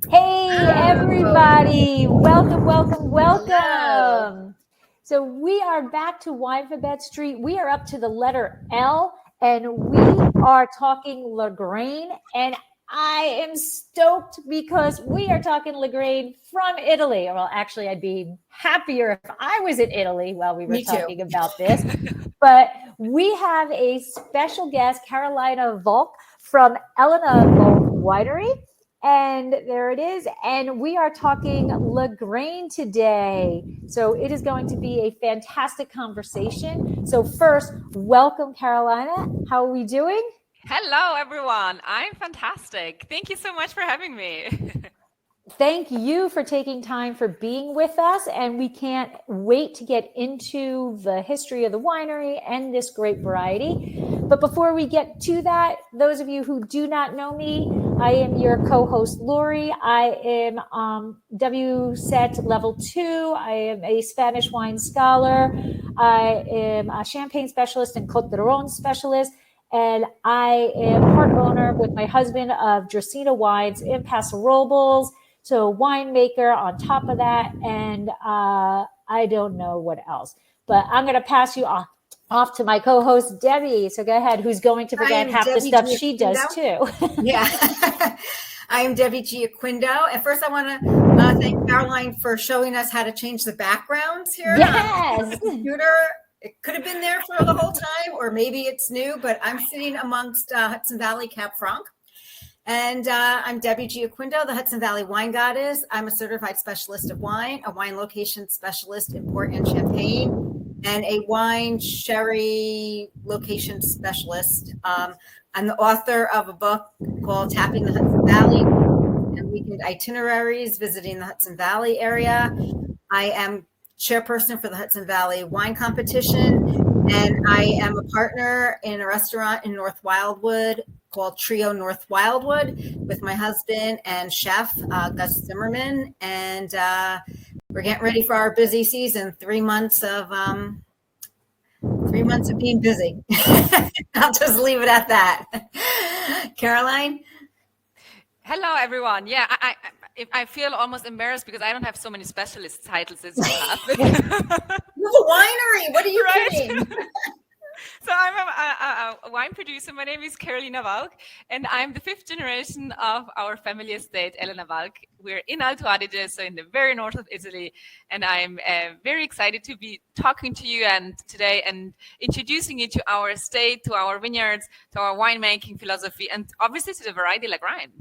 Hey, everybody. Welcome, welcome, welcome. Hello. So we are back to Winephabet Street. We are up to the letter L, and we are talking Lagrein. And I am stoked because we are talking Lagrein from Italy. Well, actually, I'd be happier if I was in Italy while we were Me too. talking about this. But we have a special guest, Carolina Volk from Elena Volk Winery. And there it is. And we are talking Lagrein today. So it is going to be a fantastic conversation. So, first, welcome, Carolina. How are we doing? Hello, everyone. I'm fantastic. Thank you so much for having me. Thank you for taking time for being with us. And we can't wait to get into the history of the winery and this great variety. But before we get to that, those of you who do not know me, I am your co-host, Lori. I am WSET Level 2. I am a Spanish wine scholar. I am a champagne specialist and Côte d'Aron specialist. And I am part owner with my husband of Dracaena Wines in Paso Robles. So winemaker on top of that. And I don't know what else. But I'm going to pass you off to my co-host, Debbie. So go ahead. Who's going to forget half the stuff she does too? Yeah. I am Debbie Giaquindo. And first I want to thank Caroline for showing us how to change the backgrounds here. Yes. On the computer. It could have been there for the whole time, or maybe it's new, but I'm sitting amongst Hudson Valley Cap Franc. And I'm Debbie Giaquindo, the Hudson Valley Wine Goddess. I'm a certified specialist of wine, a wine location specialist in port and champagne, and a wine sherry location specialist. I'm the author of a book called Tapping the Hudson Valley and Weekend Itineraries, visiting the Hudson Valley area. I am chairperson for the Hudson Valley Wine Competition, and I am a partner in a restaurant in North Wildwood called Trio North Wildwood with my husband and chef, Gus Zimmerman. And we're getting ready for our busy season, 3 months of being busy. I'll just leave it at that. Caroline? Hello, everyone. Yeah, I feel almost embarrassed because I don't have so many specialist titles as you have. You have a winery. What are you kidding? So I'm a wine producer. My name is Carolina Valk, and I'm the 5th generation of our family estate, Elena Valk. We're in Alto Adige, so in the very north of Italy, and I'm very excited to be talking to you today and introducing you to our estate, to our vineyards, to our winemaking philosophy, and obviously to the variety Lagrein.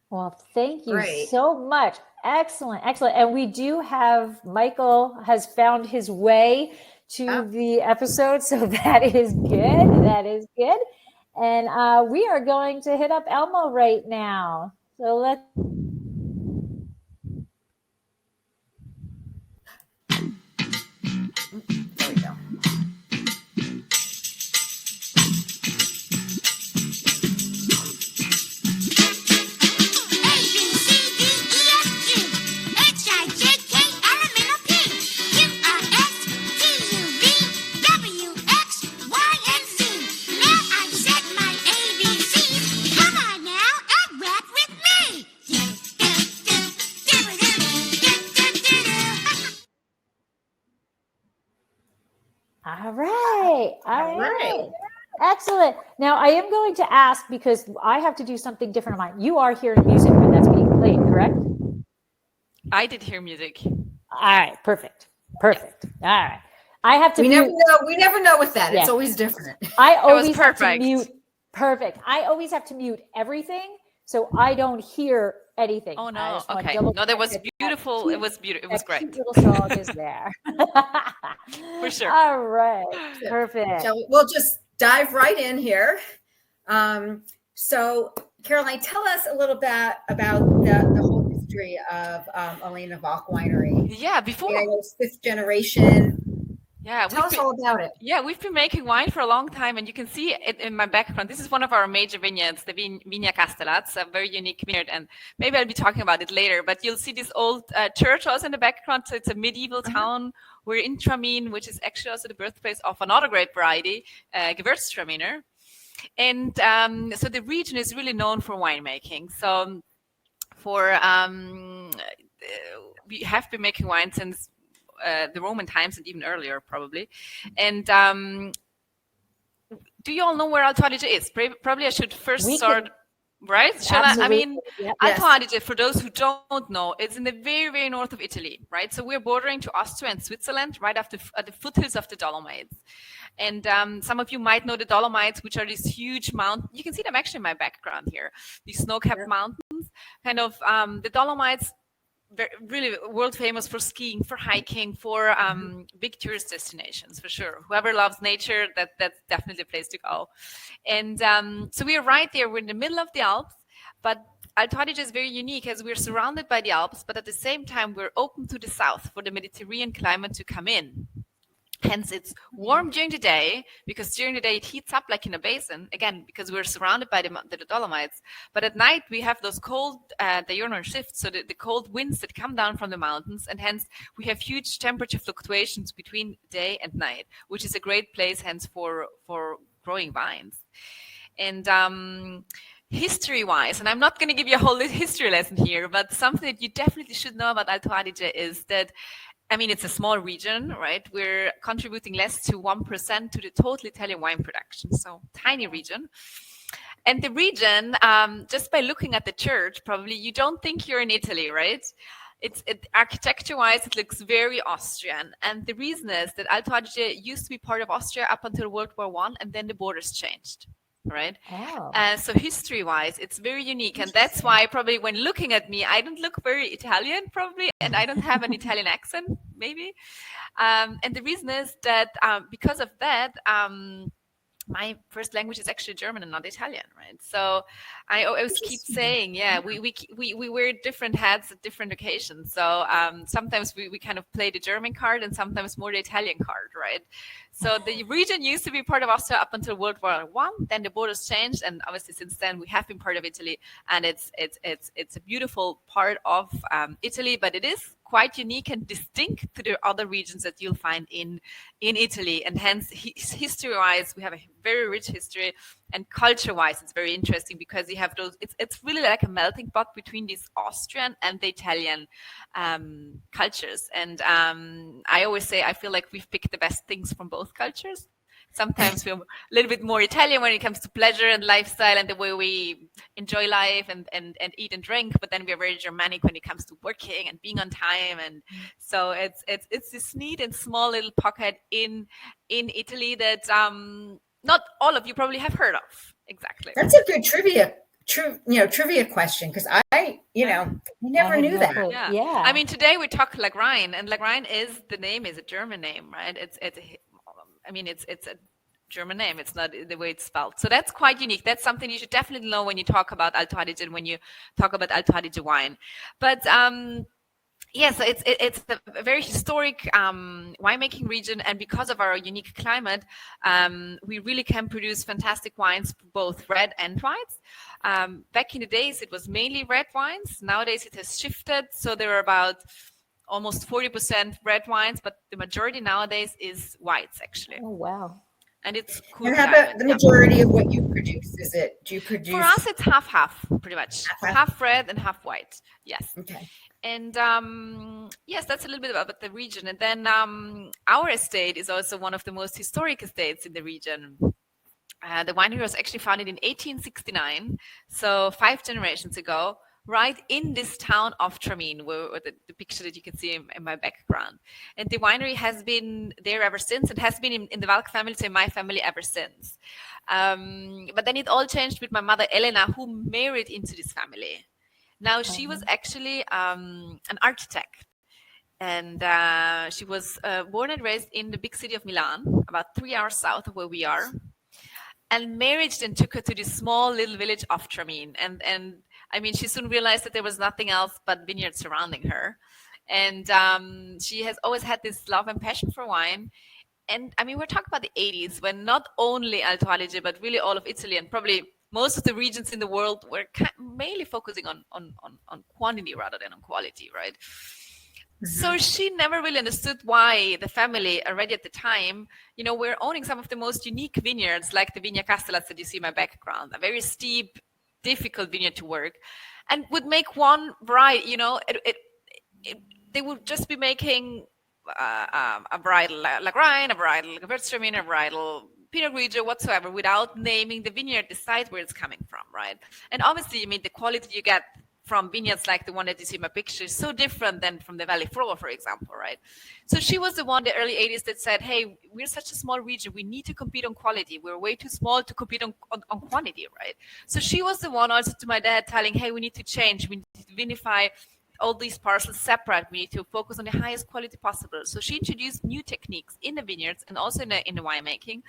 Well, thank you so much. Excellent, excellent. And we do have, Michael has found his way to the episode, so that is good. That is good. And we are going to hit up Elmo right now. So let's. There we go. All right. Excellent. Now, I am going to ask because I have to do something different on mine. You are hearing music when that's being played, correct? I did hear music. All right. Perfect. All right. I have to We never know with that. Yeah. It's always different. I always have to mute. Perfect. I always have to mute everything so I don't hear anything. Oh no. Okay. No, that was beautiful. It was beautiful. It was great. Little song is there. For sure. All right. Perfect. So we'll just dive right in here. So Caroline, tell us a little bit about the whole history of Elena Volk Winery. Yeah, before it's 5th generation. Yeah, tell us all about it. Yeah, we've been making wine for a long time, and you can see it in my background. This is one of our major vineyards, the Vigna Castellaz, a very unique vineyard, and maybe I'll be talking about it later. But you'll see this old church also in the background. So it's a medieval town. We're in Tramin, which is actually also the birthplace of another great variety, Gewürztraminer. And so the region is really known for winemaking. So we have been making wine since the Roman times and even earlier, probably. And do you all know where Alto Adige is? Probably I should first start. Right? Shall I mean, Yep. Alto Adige, for those who don't know, it's in the very, very north of Italy, right? So we're bordering to Austria and Switzerland, right at the foothills of the Dolomites. And some of you might know the Dolomites, which are these huge mountains. You can see them actually in my background here. These snow-capped mountains, kind of the Dolomites, really world famous for skiing, for hiking, for big tourist destinations, for sure. Whoever loves nature, that's definitely a place to go. And so we are right there. We're in the middle of the Alps, but Alto Adige is very unique as we're surrounded by the Alps, but at the same time, we're open to the south for the Mediterranean climate to come in. Hence, it's warm during the day, because during the day it heats up like in a basin, again, because we're surrounded by the Dolomites. But at night, we have those cold diurnal shifts, so the cold winds that come down from the mountains, and hence we have huge temperature fluctuations between day and night, which is a great place, hence, for growing vines. And history-wise, and I'm not going to give you a whole history lesson here, but something that you definitely should know about Alto Adige is that, I mean, it's a small region, right? We're contributing less to 1% to the total Italian wine production, so tiny region. And the region, just by looking at the church, probably you don't think you're in Italy, right? Architecture-wise, it looks very Austrian. And the reason is that Alto Adige used to be part of Austria up until World War I, and then the borders changed. Right. So history-wise, it's very unique, and that's why probably when looking at me, I don't look very Italian, probably, and I don't have an Italian accent, maybe. And the reason is that because of that, my first language is actually German and not Italian, right? So I always keep saying, we wear different hats at different occasions. So sometimes we kind of play the German card, and sometimes more the Italian card, right? So the region used to be part of Austria up until World War I. Then the borders changed, and obviously since then we have been part of Italy, and it's a beautiful part of Italy, but it is quite unique and distinct to the other regions that you'll find in Italy. And hence, history-wise, we have a very rich history, and culture-wise, it's very interesting because you have those. It's really like a melting pot between these Austrian and the Italian cultures. And I always say I feel like we've picked the best things from both cultures. Sometimes we're a little bit more Italian when it comes to pleasure and lifestyle and the way we enjoy life and eat and drink, but then we're very Germanic when it comes to working and being on time. And so it's this neat and small little pocket in Italy that not all of you probably have heard of. Exactly. That's a good trivia question, because I never knew that. Yeah. I mean, today we talk Lagrein, and Lagrein is a German name, right? It's a German name. It's not the way it's spelled. So that's quite unique. That's something you should definitely know when you talk about Alto Adige and when you talk about Alto Adige wine. But so it's a very historic winemaking region, and because of our unique climate, we really can produce fantastic wines, both red and whites. Back in the days, it was mainly red wines. Nowadays, it has shifted. So there are about almost 40% red wines, but the majority nowadays is whites, actually. Oh, wow. And it's cool. And how about the majority of what you produce? Do you produce? For us, it's half, pretty much. Half red and half white. Yes. Okay. And yes, that's a little bit about the region. And then our estate is also one of the most historic estates in the region. The winery was actually founded in 1869, so 5 generations ago, right in this town of Tramin, where the picture that you can see in my background. And the winery has been there ever since, and has been in the Valk family, so in my family ever since. But then it all changed with my mother, Elena, who married into this family. Now, she was actually an architect, and she was born and raised in the big city of Milan, about 3 hours south of where we are. And marriage then took her to this small little village of Tramin. And I mean, she soon realized that there was nothing else but vineyards surrounding her. And she has always had this love and passion for wine. And I mean, we're talking about the 80s, when not only Alto Adige, but really all of Italy and probably most of the regions in the world were mainly focusing on quantity rather than on quality, right? So she never really understood why the family already at the time, we're owning some of the most unique vineyards, like the Vigna Castellaz that you see in my background, a very steep, difficult vineyard to work. and would make one variety. They would just be making a varietal Lagrein, a varietal Gewürztraminer, a varietal Pinot Grigio, whatsoever, without naming the vineyard, the site where it's coming from, right? And obviously, the quality you get from vineyards like the one that you see in my picture is so different than from the Valley Floor, for example, right? So she was the one in the early 80s that said, hey, we're such a small region. We need to compete on quality. We're way too small to compete on quantity, right? So she was the one also to my dad telling, hey, we need to change. We need to vinify all these parcels separate. We need to focus on the highest quality possible. So she introduced new techniques in the vineyards and also in the winemaking.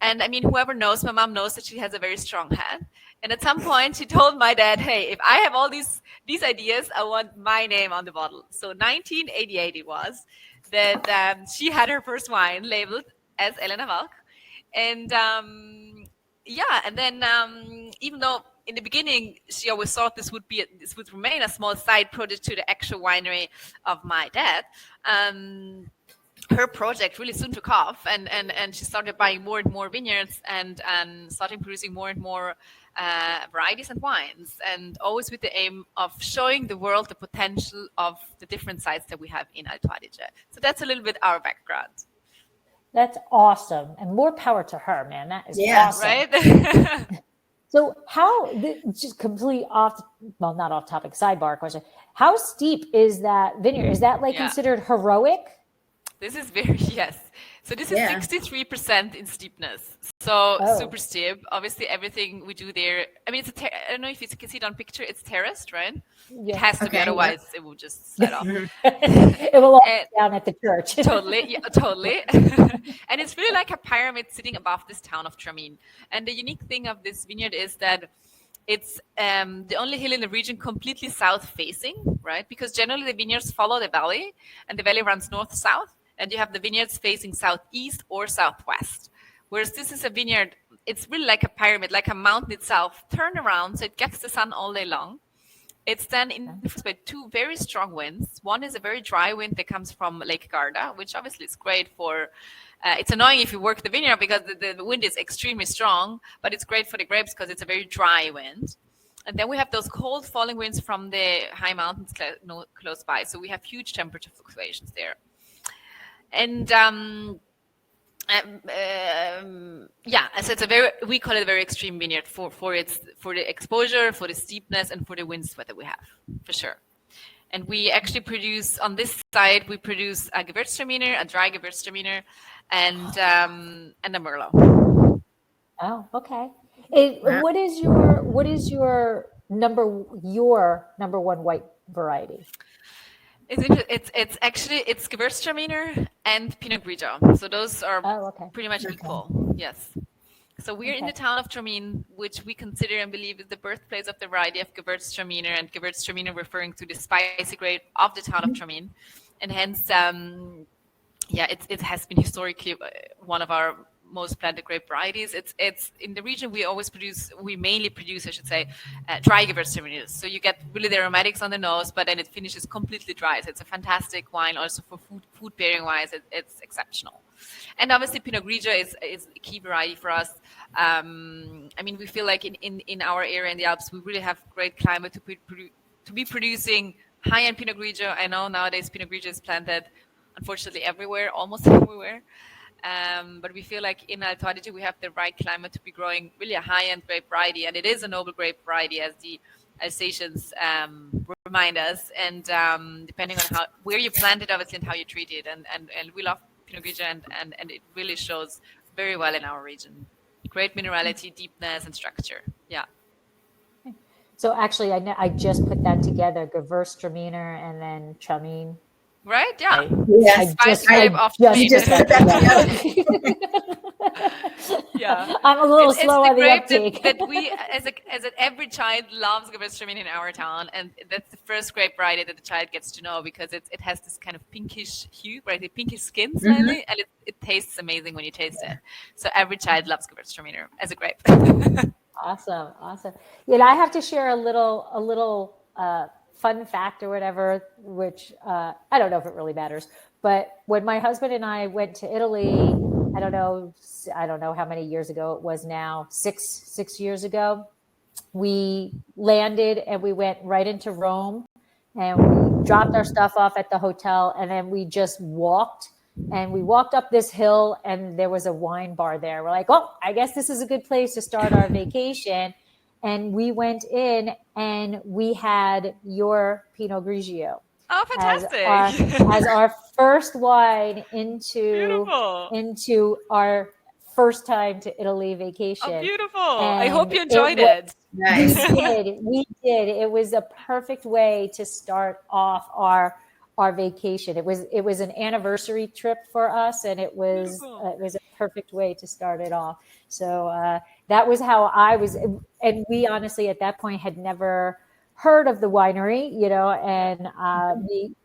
And whoever knows my mom knows that she has a very strong head. And at some point, she told my dad, hey, if I have all these ideas, I want my name on the bottle. So 1988 it was that she had her first wine labeled as Elena Valk. And and then even though in the beginning, she always thought this would remain a small side project to the actual winery of my dad. Her project really soon took off, and she started buying more and more vineyards and started producing more and more varieties and wines, and always with the aim of showing the world the potential of the different sites that we have in Alto Adige. So that's a little bit our background. That's awesome, and more power to her, man. That is awesome. Right? So just complete not off topic, sidebar question. How steep is that vineyard? Is that considered heroic? This is yes. So this is 63% in steepness. So super steep. Obviously, everything we do there. I don't know if you can see it on picture. It's terraced, right? Yeah. It has to be, otherwise it will just slide off. It will all down at the church. Totally, totally. And it's really like a pyramid sitting above this town of Tramin. And the unique thing of this vineyard is that it's the only hill in the region completely south-facing, right? Because generally the vineyards follow the valley, and the valley runs north-south. And you have the vineyards facing southeast or southwest. Whereas this is a vineyard, it's really like a pyramid, like a mountain itself, turned around, so it gets the sun all day long. It's then influenced by two very strong winds. One is a very dry wind that comes from Lake Garda, which obviously is great for, it's annoying if you work the vineyard because the wind is extremely strong, but it's great for the grapes because it's a very dry wind. And then we have those cold falling winds from the high mountains close by. So we have huge temperature fluctuations there. And so we call it a very extreme vineyard for the exposure, for the steepness, and for the wind sweat that we have, for sure. And we actually produce on this side, we produce a Gewürztraminer, a dry Gewürztraminer, and a Merlot. Oh, okay. What is your number one white variety? It's actually Gewürztraminer and Pinot Grigio. So those are pretty much equal. Yes. So we're in the town of Tramin, which we consider and believe is the birthplace of the variety of Gewürztraminer, and Gewürztraminer referring to the spicy grape of the town of Tramin, and hence, it has been historically one of our most planted grape varieties. It's in the region we mainly produce, I should say, dry Gewürztraminer. So you get really the aromatics on the nose, but then it finishes completely dry. So it's a fantastic wine, also for food pairing wise. It's exceptional. And obviously Pinot Grigio is a key variety for us. We feel like in our area in the Alps, we really have great climate to be producing high-end Pinot Grigio. I know nowadays Pinot Grigio is planted, unfortunately, almost everywhere. But we feel like in Alto Adige we have the right climate to be growing really a high-end grape variety, and it is a noble grape variety, as the Alsatians remind us. And depending on where you plant it, obviously, and how you treat it, and we love Pinot Grigio, and it really shows very well in our region. Great minerality, deepness, and structure. Yeah. So actually, I just put that together: Gewürztraminer and then Tramin. Right? Yeah. I just put that together. Yeah. I'm a little slow on the uptake. That we, as every child loves Gewürztraminer in our town, and that's the first grape variety that the child gets to know, because it has this kind of pinkish hue, right? The pinkish skin slightly, and it tastes amazing when you taste it. So every child loves Gewürztraminer as a grape. Awesome. Yeah, I have to share a little fun fact or whatever, which I don't know if it really matters, but when my husband and I went to Italy, I don't know how many years ago it was now, six years ago, we landed and we went right into Rome, and we dropped our stuff off at the hotel, and then we just walked. And we walked up this hill, and there was a wine bar there. We're like, oh, I guess this is a good place to start our vacation. And we went in, and we had your Pinot Grigio Oh, fantastic. as our first wine into our first time to Italy vacation. Oh, beautiful. I And hope you enjoyed it. Nice. We did. It was a perfect way to start off our vacation. It was an anniversary trip for us, and it was a perfect way to start it off. So that was how I was, and we honestly at that point had never heard of the winery, and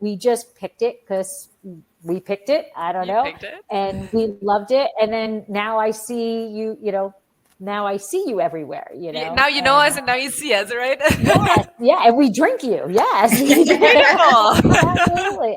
we just picked it because we picked it. I don't know, and we loved it. And then now I see you, now I see you everywhere, Now you know us, and now you see us, right? Yes, yeah, and we drink you. Yes,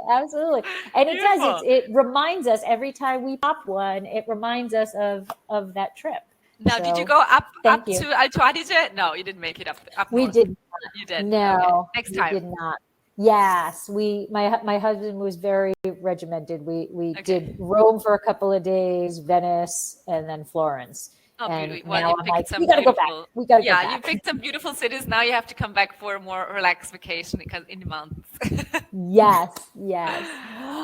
absolutely. And it does. It reminds us every time we pop one. It reminds us of that trip. Now, did you go up to Alto Adige? No, you didn't make it up. We north. did. You did. No, okay. Next time. We did not. Yes, my husband was very regimented. We did Rome for a couple of days, Venice, and then Florence. Oh, and well, now you I'm picked like, some we gotta go back. We gotta go back. You picked some beautiful cities. Now you have to come back for a more relaxed vacation because in the mountains. Yes.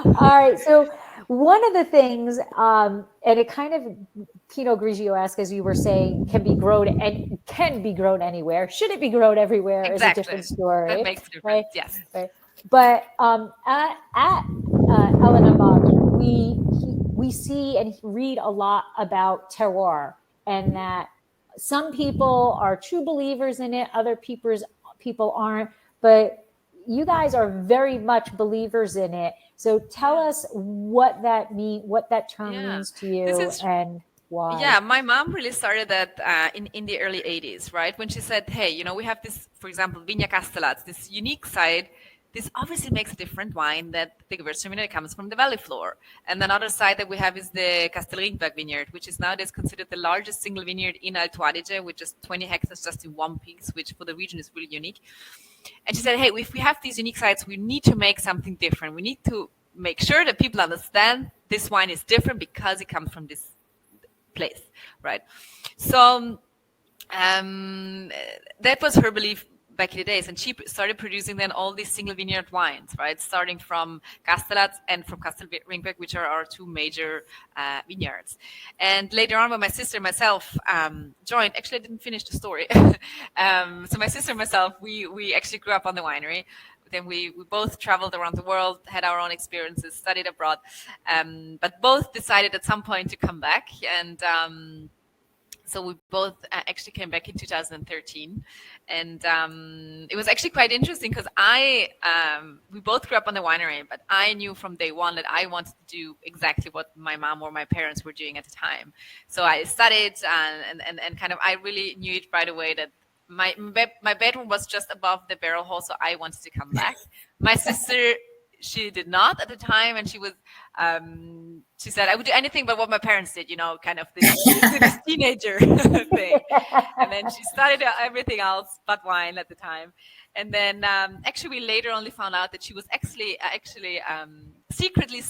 All right. So one of the things, and it kind of Pinot Grigio-esque, as you were saying, can be grown anywhere. Should it be grown everywhere is a different story. That makes a difference. Right? Yes. Right. But at Elena Bach, we see and read a lot about terroir, and that some people are true believers in it, other people aren't. But you guys are very much believers in it. So tell us what that term means to you and why. Yeah, my mom really started that in the early 80s, right? When she said, hey, we have this, for example, Vigna Castellat, this unique side. This obviously makes a different wine that the Gewürztraminer comes from the valley floor. And another side that we have is the Castelringberg vineyard, which is nowadays considered the largest single vineyard in Alto Adige, with just 20 hectares just in one piece, which for the region is really unique. And she said, hey, if we have these unique sites, we need to make something different. We need to make sure that people understand this wine is different because it comes from this place, right? So that was her belief back in the days, and she started producing then all these single vineyard wines, right? Starting from Castellat and from Castelringberg, which are our two major vineyards. And later on, when my sister and myself joined, actually I didn't finish the story. So my sister and myself, we actually grew up on the winery. Then we both traveled around the world, had our own experiences, studied abroad, but both decided at some point to come back. And so we both actually came back in 2013, and it was actually quite interesting because we both grew up on the winery, but I knew from day one that I wanted to do exactly what my mom or my parents were doing at the time. So I studied and kind of I really knew it right away that my bedroom was just above the barrel hole, so I wanted to come back. My sister, she did not at the time, and she was she said I would do anything but what my parents did, kind of this teenager thing. And then she studied everything else but wine at the time. And then actually we later only found out that she was actually secretly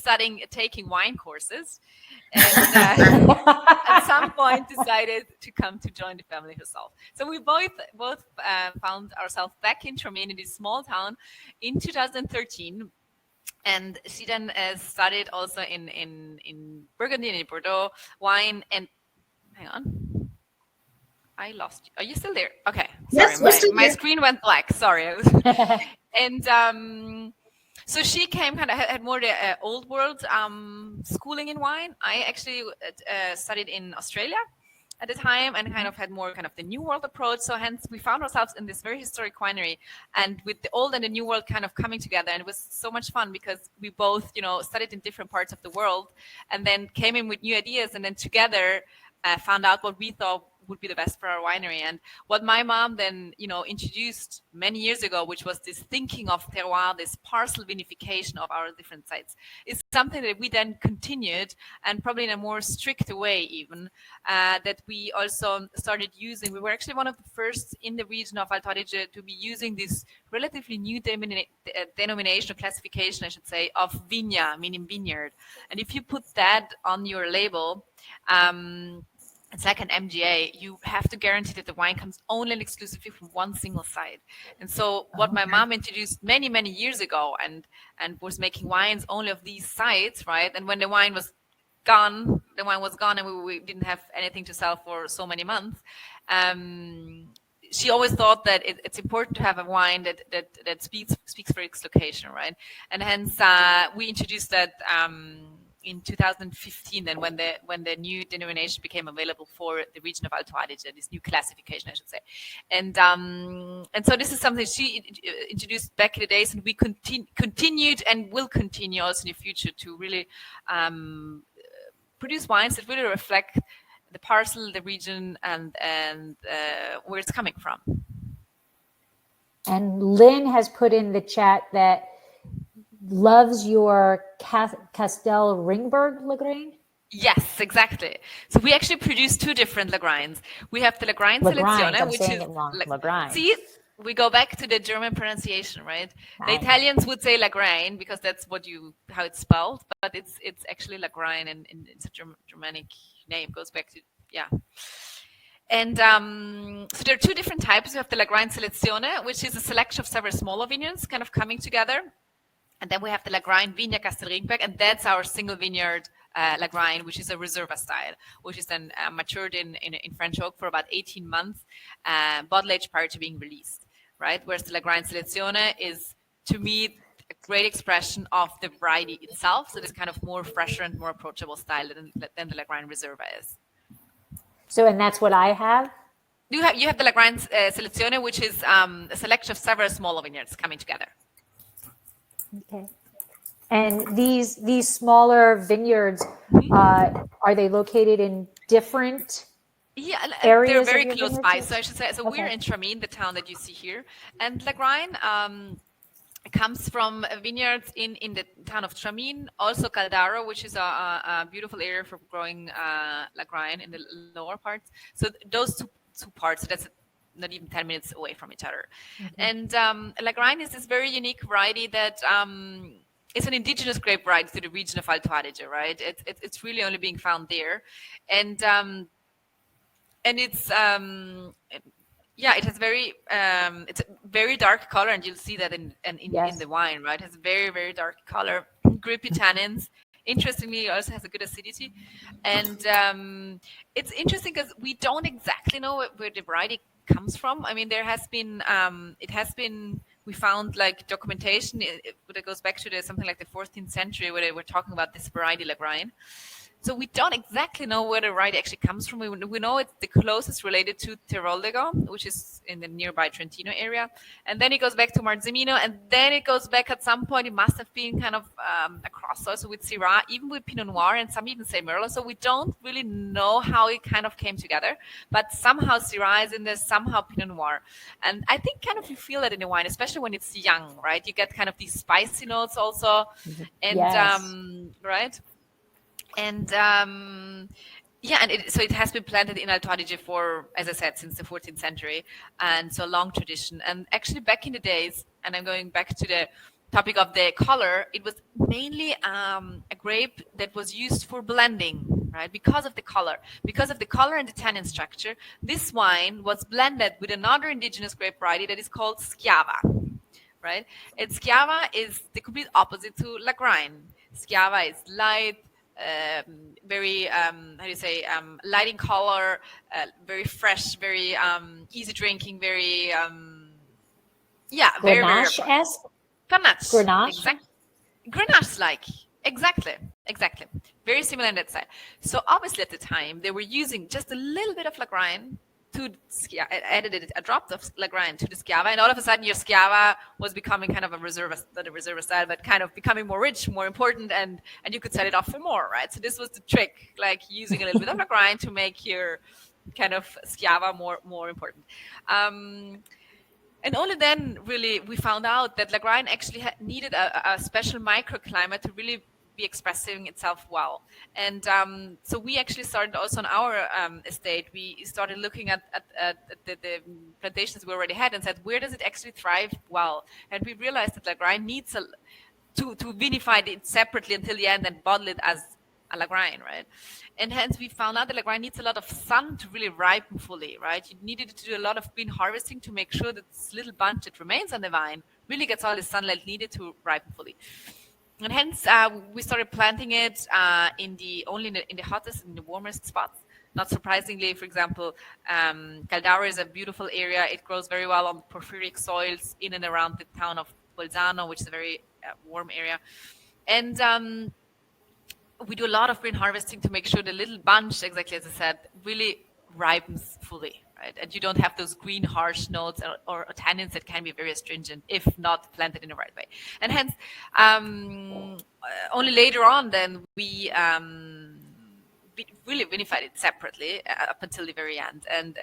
taking wine courses, and at some point decided to join the family herself. So we both found ourselves back in Tremaine, in this small town, in 2013. And she then studied also in Burgundy and in Bordeaux wine. And hang on, I lost you. Are you still there? Okay, sorry, yes, my screen went black. Sorry. And so she came had more the old world schooling in wine. I actually studied in Australia at the time and kind of had more kind of the new world approach. So hence we found ourselves in this very historic winery, and with the old and the new world kind of coming together. And it was so much fun because we both, studied in different parts of the world and then came in with new ideas, and then together found out what we thought would be the best for our winery. And what my mom then, introduced many years ago, which was this thinking of terroir, this parcel vinification of our different sites, is something that we then continued, and probably in a more strict way even, that we also started using. We were actually one of the first in the region of Alto Adige to be using this relatively new denomination or classification, I should say, of vigna, meaning vineyard. And if you put that on your label, it's like an MGA. You have to guarantee that the wine comes only and exclusively from one single site. And so what my mom introduced many, many years ago and was making wines only of these sites, right? And when the wine was gone and we didn't have anything to sell for so many months. She always thought that it's important to have a wine that speaks for its location, right? And hence we introduced that in 2015, then when the new denomination became available for the region of Alto Adige, this new classification, I should say, and so this is something she introduced back in the days, and we continued and will continue also in the future to really produce wines that really reflect the parcel, the region, and where it's coming from. And Lynn has put in the chat that loves your Castel Ringberg Lagrein. Yes, exactly. So we actually produce two different Lagreins. We have the Lagrein Selezione, which is Lagrein. See, we go back to the German pronunciation, right? The Italians would say Lagrein because that's how it's spelled, but it's actually Lagrein, and it's a Germanic name. Goes back to And so there are two different types. We have the Lagrein Selezione, which is a selection of several smaller vineyards kind of coming together. And then we have the Lagrein Vigna Castel Ringberg, and that's our single vineyard Lagrein, which is a Reserva style, which is then matured in French oak for about 18 months, bottle aged prior to being released, right? Whereas the Lagrein Selezione is, to me, a great expression of the variety itself. So it's kind of more fresher and more approachable style than the Lagrein Reserva is. So, and that's what I have? You have the Lagrein Selezione, which is a selection of several smaller vineyards coming together. Okay. And these smaller vineyards, are they located in different areas? They're very close by. So I should say, we're in Tramin, the town that you see here. And Lagrein comes from vineyards in the town of Tramin, also Caldaro, which is a beautiful area for growing Lagrein in the lower parts. So those two parts, so that's not even 10 minutes away from each other. And Lagrein is this very unique variety that it's an indigenous grape variety to the region of Alto Adige, right? It's really only being found there. And it's it has it's a very dark color, and you'll see that in the wine, right? It has very, very dark color, grippy tannins. Interestingly, it also has a good acidity. And it's interesting because we don't exactly know where the variety comes from. I mean, there has been we found like documentation that goes back to something like the 14th century where they were talking about this variety Lagrein. So we don't exactly know where the variety actually comes from. We know it's the closest related to Teroldego, which is in the nearby Trentino area. And then it goes back to Marzimino. And then it goes back at some point. It must have been kind of a cross also with Syrah, even with Pinot Noir, and some even say Merlot. So we don't really know how it kind of came together. But somehow Syrah is in there, somehow Pinot Noir. And I think kind of you feel that in the wine, especially when it's young, right? You get kind of these spicy notes also. And right? And so it has been planted in Alto Adige for, as I said, since the 14th century, and so long tradition. And actually, back in the days, and I'm going back to the topic of the color, it was mainly a grape that was used for blending, right? Because of the color and the tannin structure. This wine was blended with another indigenous grape variety that is called Schiava, right? And Schiava is the complete opposite to Lagrein. Schiava is light. Very light in color, very fresh, very easy drinking, very Grenache-esque? Grenache. Grenache-like. Exactly. Very similar in that side. So obviously at the time they were using just a little bit of Lagrein to added a drop of Lagrein to the Schiava, and all of a sudden your Schiava was becoming kind of not a Reserva style, but kind of becoming more rich, more important, and you could sell it off for more, right? So this was the trick, like using a little bit of Lagrein to make your kind of Schiava more important. And only then, really, we found out that Lagrein actually needed a special microclimate to really be expressing itself well. And so we actually started also on our estate. We started looking at the plantations we already had and said, where does it actually thrive well? And we realized that Lagrein needs to vinify it separately until the end and bottle it as a Lagrein, right? And hence we found out that Lagrein needs a lot of sun to really ripen fully, right? You needed to do a lot of green harvesting to make sure that this little bunch that remains on the vine really gets all the sunlight needed to ripen fully. And hence we started planting it in the hottest and the warmest spots. Not surprisingly, for example, Caldaura is a beautiful area. It grows very well on porphyric soils in and around the town of Bolzano, which is a very warm area. And we do a lot of green harvesting to make sure the little bunch, exactly as I said, really ripens fully, right? And you don't have those green harsh notes or tannins that can be very astringent if not planted in the right way. And hence, only later on then we really vinified it separately up until the very end. And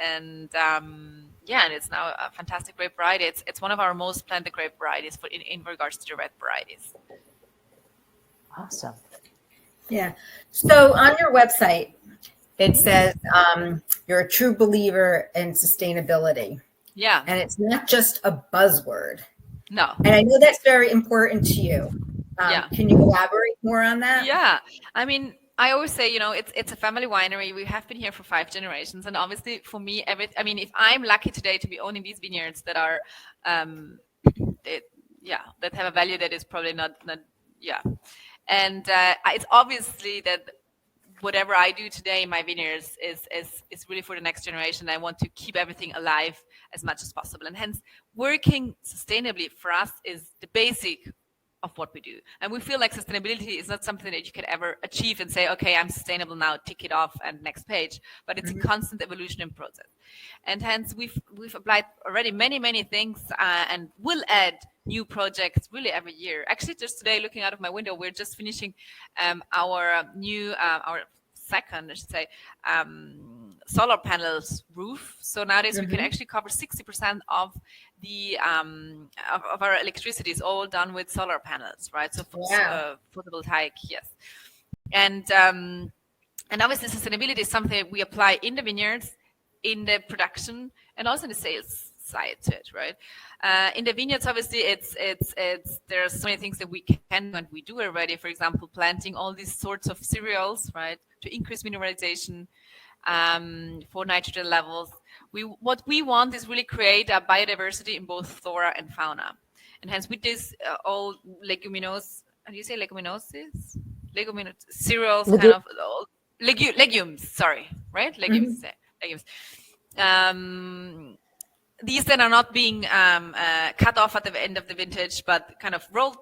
it's now a fantastic grape variety. It's one of our most planted grape varieties in regards to the red varieties. Awesome. Yeah. So on your website, it says you're a true believer in sustainability. Yeah. And it's not just a buzzword. No. And I know that's very important to you. Can you elaborate more on that? Yeah. I mean, I always say, it's a family winery. We have been here for 5 generations. And obviously for me, if I'm lucky today to be owning these vineyards that are, that have a value that is probably not. And it's obviously that whatever I do today in my vineyards is really for the next generation. I want to keep everything alive as much as possible. And hence, working sustainably for us is the basic of what we do. And we feel like sustainability is not something that you can ever achieve and say, okay, I'm sustainable now, tick it off and next page. But it's a constant evolution and process. And hence, we've applied already many things and will add new projects really every year. Actually, just today, looking out of my window, we're just finishing our second, I should say, solar panels roof. So nowadays we can actually cover 60% of the of our electricity is all done with solar panels, right? So photovoltaic, yes. And obviously sustainability is something we apply in the vineyards, in the production, and also in the sales side to it, right? In the vineyards, obviously, it's there's so many things that we can and we do already. For example, planting all these sorts of cereals, right, to increase mineralization, for nitrogen levels. What we want is really create a biodiversity in both flora and fauna, and hence with this all leguminous. How do you say leguminosis? Cereals, kind of legumes. Sorry, right? Legumes. Legumes. These then are not being cut off at the end of the vintage, but kind of rolled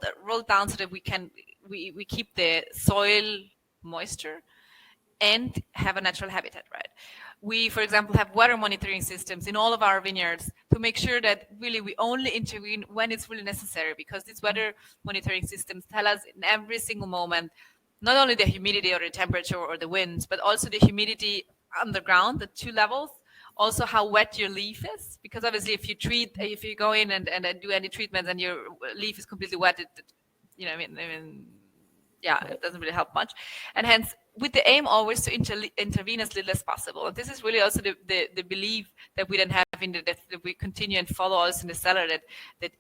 down so that we keep the soil moisture and have a natural habitat, right? We, for example, have weather monitoring systems in all of our vineyards to make sure that really we only intervene when it's really necessary, because these weather monitoring systems tell us in every single moment, not only the humidity or the temperature or the winds, but also the humidity underground, the 2 levels, also how wet your leaf is, because obviously if you go in and do any treatments and your leaf is completely wet, it doesn't really help much. And hence, with the aim always to intervene as little as possible. And this is really also the belief that we then have that we continue and follow also in the cellar, that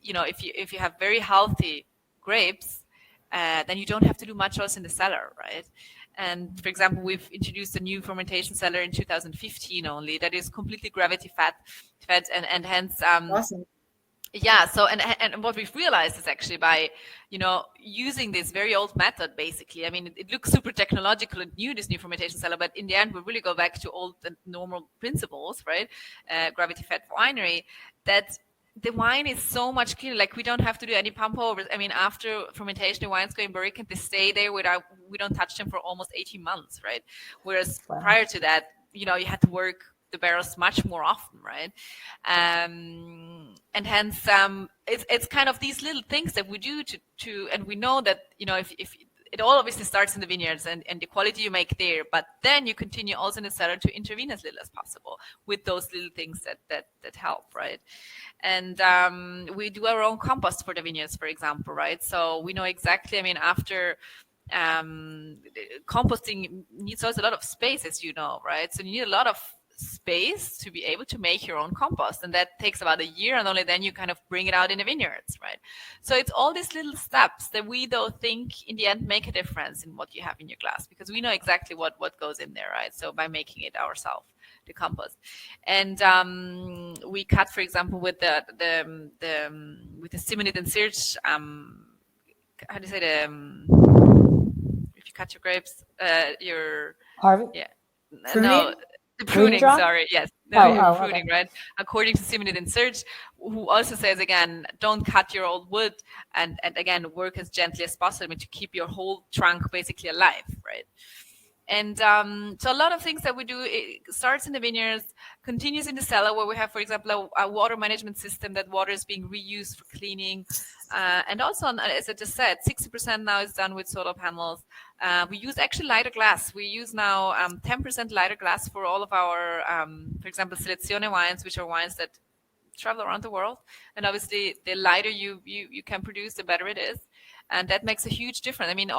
if you have very healthy grapes, then you don't have to do much else in the cellar, right? And for example, we've introduced a new fermentation cellar in 2015 only that is completely gravity fed, and hence awesome. Yeah. So and what we've realized is actually by using this very old method, basically. I mean, it looks super technological and new, this new fermentation cellar, but in the end, we really go back to old and normal principles, right? Gravity fed winery. That the wine is so much cleaner. Like we don't have to do any pump overs. I mean, after fermentation, the wines go in barrique and they stay there we don't touch them for almost 18 months, right? Whereas prior to that, you had to work the barrels much more often, right? And hence, it's kind of these little things that we do to and we know that if it all obviously starts in the vineyards and the quality you make there, but then you continue also in the cellar to intervene as little as possible with those little things that help, right? And we do our own compost for the vineyards, for example, right? So we know exactly, I mean, after composting needs also a lot of space, as you know, right? So you need a lot of space to be able to make your own compost, and that takes about a year, and only then you kind of bring it out in the vineyards, right? So it's all these little steps that we though think in the end make a difference in what you have in your glass, because we know exactly what goes in there, right? So by making it ourselves, the compost. And we cut, for example, with the Simonid and Serge, how do you say if you cut your grapes, Harvest? yeah, Pruning? no, the pruning, drop? sorry, yes, pruning, okay. right? According to Simonid and Serge, who also says again, don't cut your old wood, and again, work as gently as possible to keep your whole trunk basically alive, right? And so a lot of things that we do, it starts in the vineyards, continues in the cellar, where we have, for example, a water management system that water is being reused for cleaning. And also, as I just said, 60% now is done with solar panels. We use actually lighter glass. We use now 10% lighter glass for all of our, for example, Selezione wines, which are wines that travel around the world. And obviously, the lighter you can produce, the better it is. And that makes a huge difference. I mean,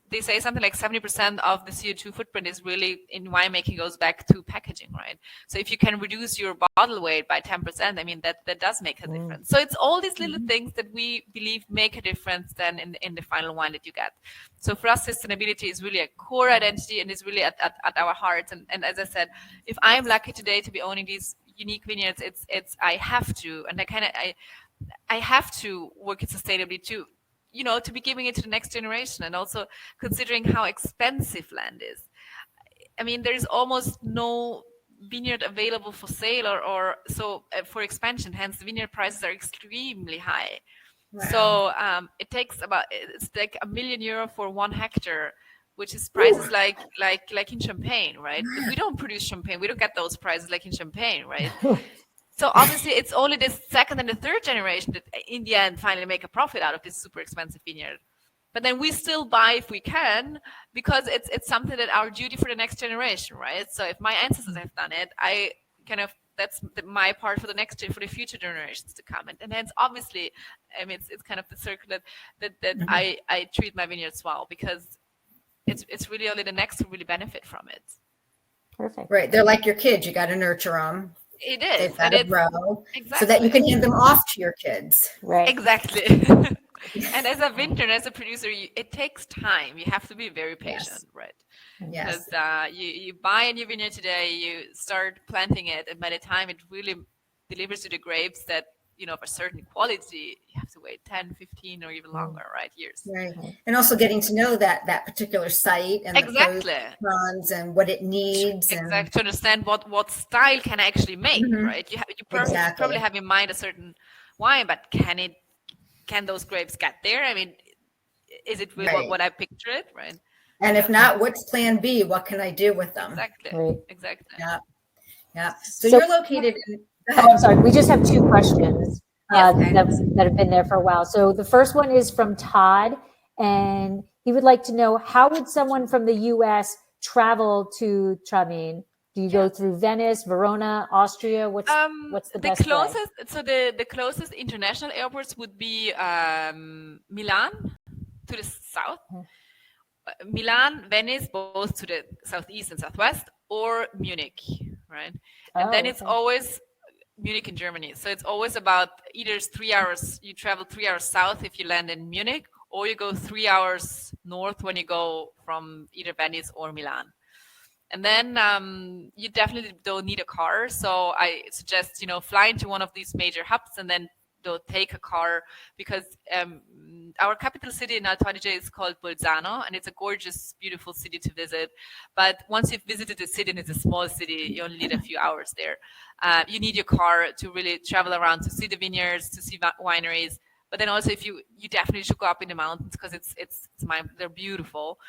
they say something like 70% of the CO2 footprint is really in winemaking goes back to packaging, right? So if you can reduce your bottle weight by 10%, I mean, that does make a difference. So it's all these little things that we believe make a difference then in the final wine that you get. So for us, sustainability is really a core identity and is really at our hearts. And as I said, if I'm lucky today to be owning these unique vineyards, it's I have to, and I have to work it sustainably too, you know, to be giving it to the next generation, and also considering how expensive land is. I mean, there's almost no vineyard available for sale or for expansion. Hence, the vineyard prices are extremely high. Wow. So it's like €1 million for 1 hectare, which is prices like in Champagne, right? But we don't produce Champagne. We don't get those prices like in Champagne, right? So obviously, it's only the second and the third generation that, in the end, finally make a profit out of this super expensive vineyard. But then we still buy if we can, because it's something that our duty for the next generation, right? So if my ancestors have done it, I kind of that's my part for the future generations to come. And hence, obviously, I mean, it's kind of the circle that I treat my vineyards well, because it's really only the next who really benefit from it. Perfect. Right, they're like your kids. You got to nurture them. It is. They've got to grow, exactly, so that you can hand them off to your kids. Right. Exactly. And as a vintner, as a producer, it takes time. You have to be very patient, right? Yes. Because you buy a new vineyard today, you start planting it, and by the time it really delivers to the grapes that, you know, of a certain quality, you have to wait 10, 15, or even longer, right? Years. Right. And also getting to know that particular site and exactly the pros and what it needs. Exactly. To understand what style can I actually make, right? You probably have in mind a certain wine, but can those grapes get there? I mean, is it really what I picture it, right? And if not, what's plan B? What can I do with them? Exactly. Right. Exactly. Yeah. So you're located in... I'm sorry. We just have 2 questions that have been there for a while. So the first one is from Todd, and he would like to know, how would someone from the U.S. travel to Tramin? Do you go through Venice, Verona, Austria? What's the best closest way? So the closest international airports would be Milan to the south, Milan, Venice, both to the southeast and southwest, or Munich, right? And then it's always Munich in Germany. So it's always about either 3 hours, you travel 3 hours south if you land in Munich, or you go 3 hours north when you go from either Venice or Milan. And then you definitely don't need a car. So I suggest, fly into one of these major hubs and then they'll take a car, because our capital city in Alto Adige is called Bolzano, and it's a gorgeous, beautiful city to visit. But once you've visited the city, and it's a small city, you only need a few hours there. You need your car to really travel around, to see the vineyards, to see wineries. But then also, if you definitely should go up in the mountains, because they're beautiful.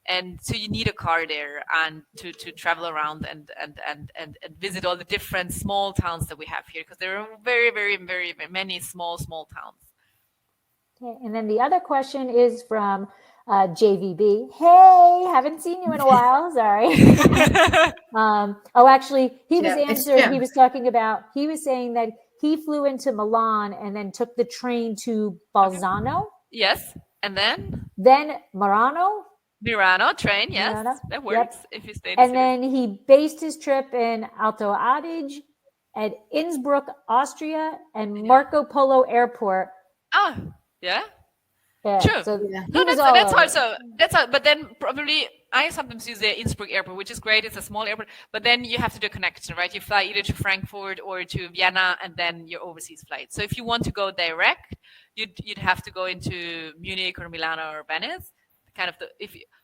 And so you need a car there and to travel around and visit all the different small towns that we have here, because there are very, very, very many small towns. Okay. And then the other question is from JVB. Hey, haven't seen you in a while. Sorry. Actually, he was answering. He was talking about. He was saying that he flew into Milan and then took the train to Bolzano. Yes, and then Murano train. Yes, Murano. that works if you stay. And then he based his trip in Alto Adige, at Innsbruck, Austria, and Marco Polo Airport. Ah, yeah. Yeah, true. So that's also. But then probably I sometimes use the Innsbruck airport, which is great. It's a small airport, but then you have to do a connection, right? You fly either to Frankfurt or to Vienna, and then your overseas flight. So if you want to go direct, you'd have to go into Munich or Milano or Venice,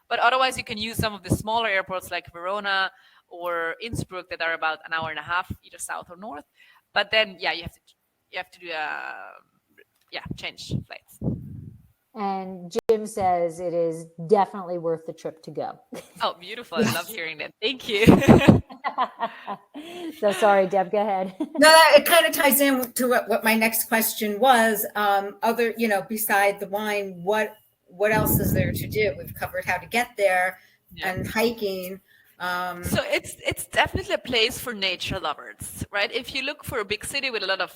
but otherwise you can use some of the smaller airports like Verona or Innsbruck that are about an hour and a half either south or north. But then you have to do change flights. And Jim says it is definitely worth the trip to go. Oh, beautiful. I love hearing that. Thank you. So sorry, Deb, go ahead. No, it kind of ties in to what my next question was. Beside the wine, what else is there to do? We've covered how to get there and hiking. So it's definitely a place for nature lovers, right? If you look for a big city with a lot of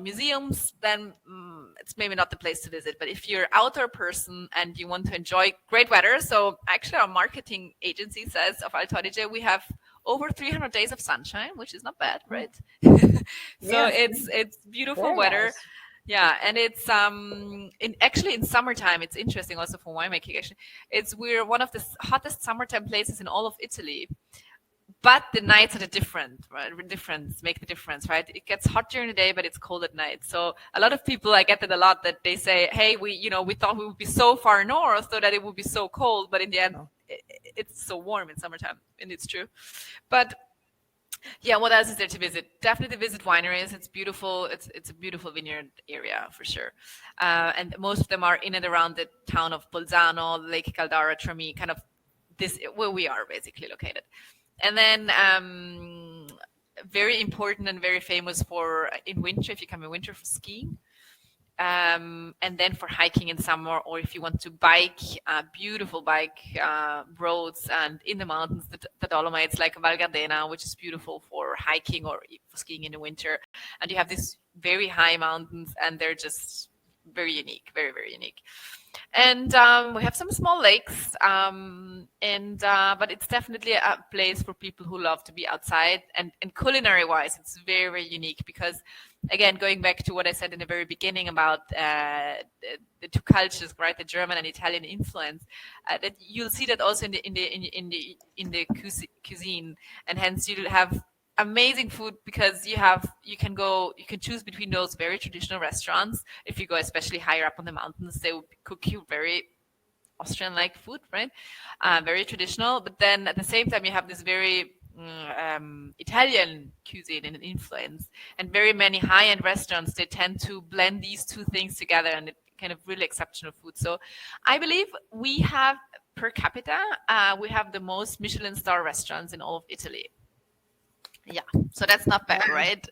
museums, then it's maybe not the place to visit. But if you're an outdoor person and you want to enjoy great weather, so actually our marketing agency says of Alto Adige, we have over 300 days of sunshine, which is not bad, right? So it's beautiful Very weather. Nice. Yeah, and it's in summertime. It's interesting also for winemaking. Actually, we're one of the hottest summertime places in all of Italy. But the nights are make the difference, right? It gets hot during the day, but it's cold at night. So a lot of people, I get it a lot, that they say, "Hey, we thought we would be so far north so that it would be so cold, but in the end, it's so warm in summertime," and it's true. But yeah, what else is there to visit? Definitely visit wineries. It's beautiful. It's a beautiful vineyard area for sure. And most of them are in and around the town of Bolzano, Lake Caldara, Tremi, kind of where we are basically located. And then very important and very famous for in winter, if you come in winter, for skiing. And then for hiking in summer, or if you want to bike, beautiful bike roads and in the mountains, the Dolomites, like Val Gardena, which is beautiful for hiking or for skiing in the winter. And you have these very high mountains, and they're just very unique, very, very unique. And we have some small lakes, but it's definitely a place for people who love to be outside. And culinary-wise, it's very, very unique because, again, going back to what I said in the very beginning about the two cultures, right, the German and Italian influence, that you'll see that also in the cuisine, and hence you'll have amazing food because you can choose between those very traditional restaurants. If you go especially higher up on the mountains, they will cook you very Austrian-like food, right? Very traditional. But then at the same time, you have this very Italian cuisine and influence, and very many high-end restaurants, they tend to blend these two things together, and it kind of really exceptional food. So I believe we have per capita, we have the most Michelin star restaurants in all of Italy. Yeah, so that's not bad, right?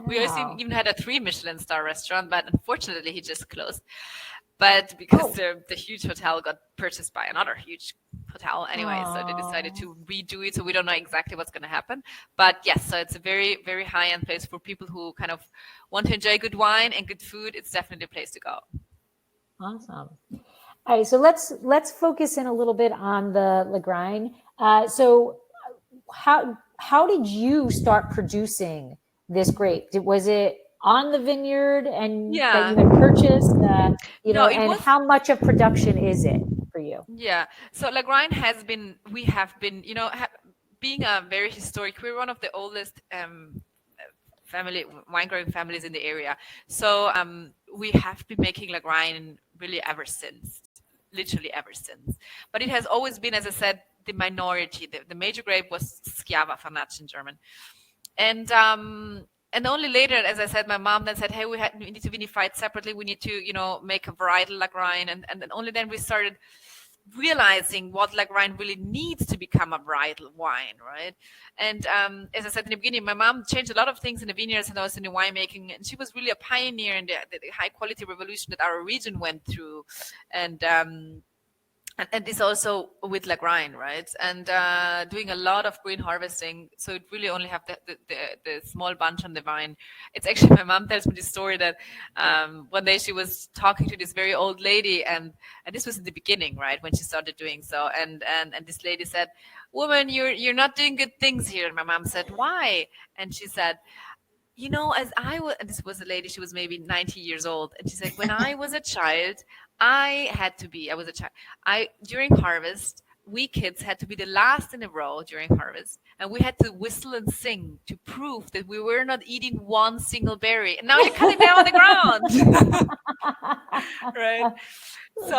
We also even had a 3 Michelin star restaurant, but unfortunately he just closed. But because the huge hotel got purchased by another huge hotel anyway, so they decided to redo it. So we don't know exactly what's going to happen. But yes, so it's a very, very high-end place for people who kind of want to enjoy good wine and good food. It's definitely a place to go. Awesome. All right, so let's focus in a little bit on the Lagrein. So how did you start producing this grape? Was it on the vineyard and that you had purchased? How much of production is it for you? Yeah, so Lagrein we have been, being a very historic, we're one of the oldest wine growing families in the area. So we have been making Lagrein really literally ever since. But it has always been, as I said, the minority. The major grape was Schiava Farnacci in German. And only later, as I said, my mom then said, hey, we need to vinify it separately. We need to, make a varietal Lagrein. And then only then we started realizing what Lagrein really needs to become a varietal wine, right? And as I said in the beginning, my mom changed a lot of things in the vineyards and also in the winemaking. And she was really a pioneer in the high quality revolution that our region went through. And and this also with Lagrein, right? And doing a lot of green harvesting, so it really only have the small bunch on the vine. It's actually, my mom tells me this story that one day she was talking to this very old lady, and this was in the beginning, right, when she started doing so, and this lady said, "Woman, you're not doing good things here." And my mom said, "Why?" And she said, "You know, as I was," and this was a lady, she was maybe 90 years old. And she's like, "When I was a child, I was a child. During harvest, we kids had to be the last in a row during harvest. And we had to whistle and sing to prove that we were not eating one single berry. And now you're cutting down on the ground." Right? So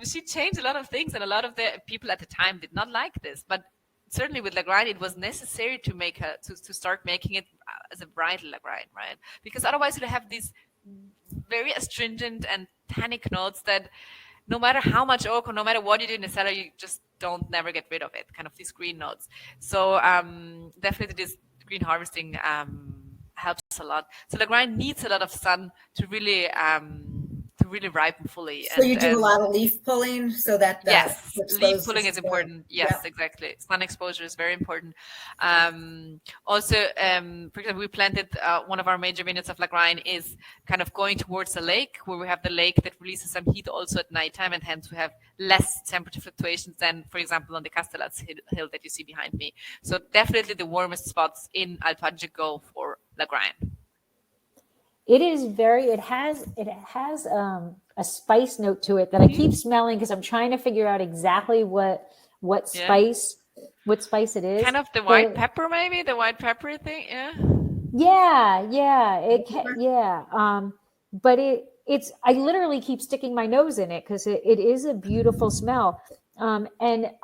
she changed a lot of things. And a lot of the people at the time did not like this. But certainly with Lagrein, it was necessary to to start making it as a bridal Lagrein, right? Because otherwise you'd have these very astringent and tannic notes that no matter how much oak or no matter what you do in the cellar, you just don't never get rid of it, kind of these green notes. So definitely this green harvesting helps a lot. So Lagrein needs a lot of sun to really ripen fully. So you do a lot of leaf pulling so that yes, leaf pulling is the- important. Yes, yeah. exactly. Sun exposure is very important. Also, for example, we planted one of our major vineyards of Lagrein is kind of going towards the lake, where we have the lake that releases some heat also at nighttime, and hence we have less temperature fluctuations than, for example, on the Castellaz hill that you see behind me. So definitely the warmest spots in Alto Adige go for Lagrein. It is it has a spice note to it that I keep smelling because I'm trying to figure out exactly what spice it is. Kind of the white pepper, maybe the white pepper thing. But it's I literally keep sticking my nose in it because it is a beautiful smell. And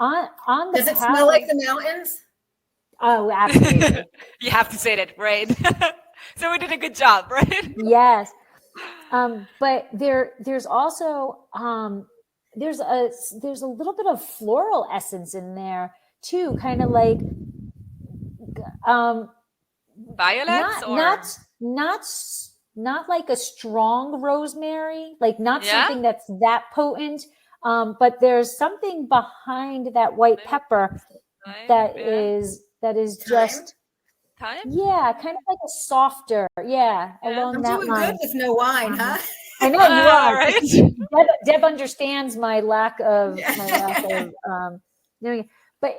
on the does it smell like the mountains? Oh, absolutely. You have to say that, right? So we did a good job, right? Yes. But there's also there's a little bit of floral essence in there too, kind of like violets, not like a strong rosemary, like not something that's that potent. But there's something behind that white pepper that is just thyme? Yeah, kind of like a softer, along I'm that doing line. good with no wine, huh? I know you are. Right? Deb understands my lack of knowing. But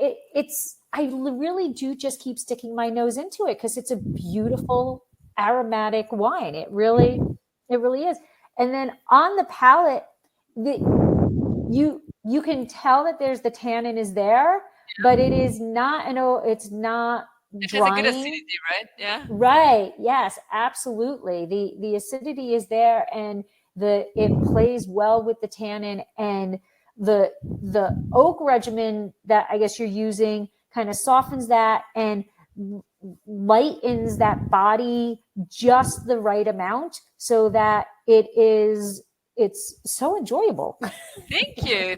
I really do just keep sticking my nose into it because it's a beautiful aromatic wine. It really is. And then on the palate, you can tell that there's the tannin is there, but it is not. It's not. It has a good acidity, right? Yeah. Right. Yes, absolutely. The acidity is there, and it plays well with the tannin, and the oak regimen that I guess you're using kind of softens that and lightens that body just the right amount so that it's so enjoyable. Thank you.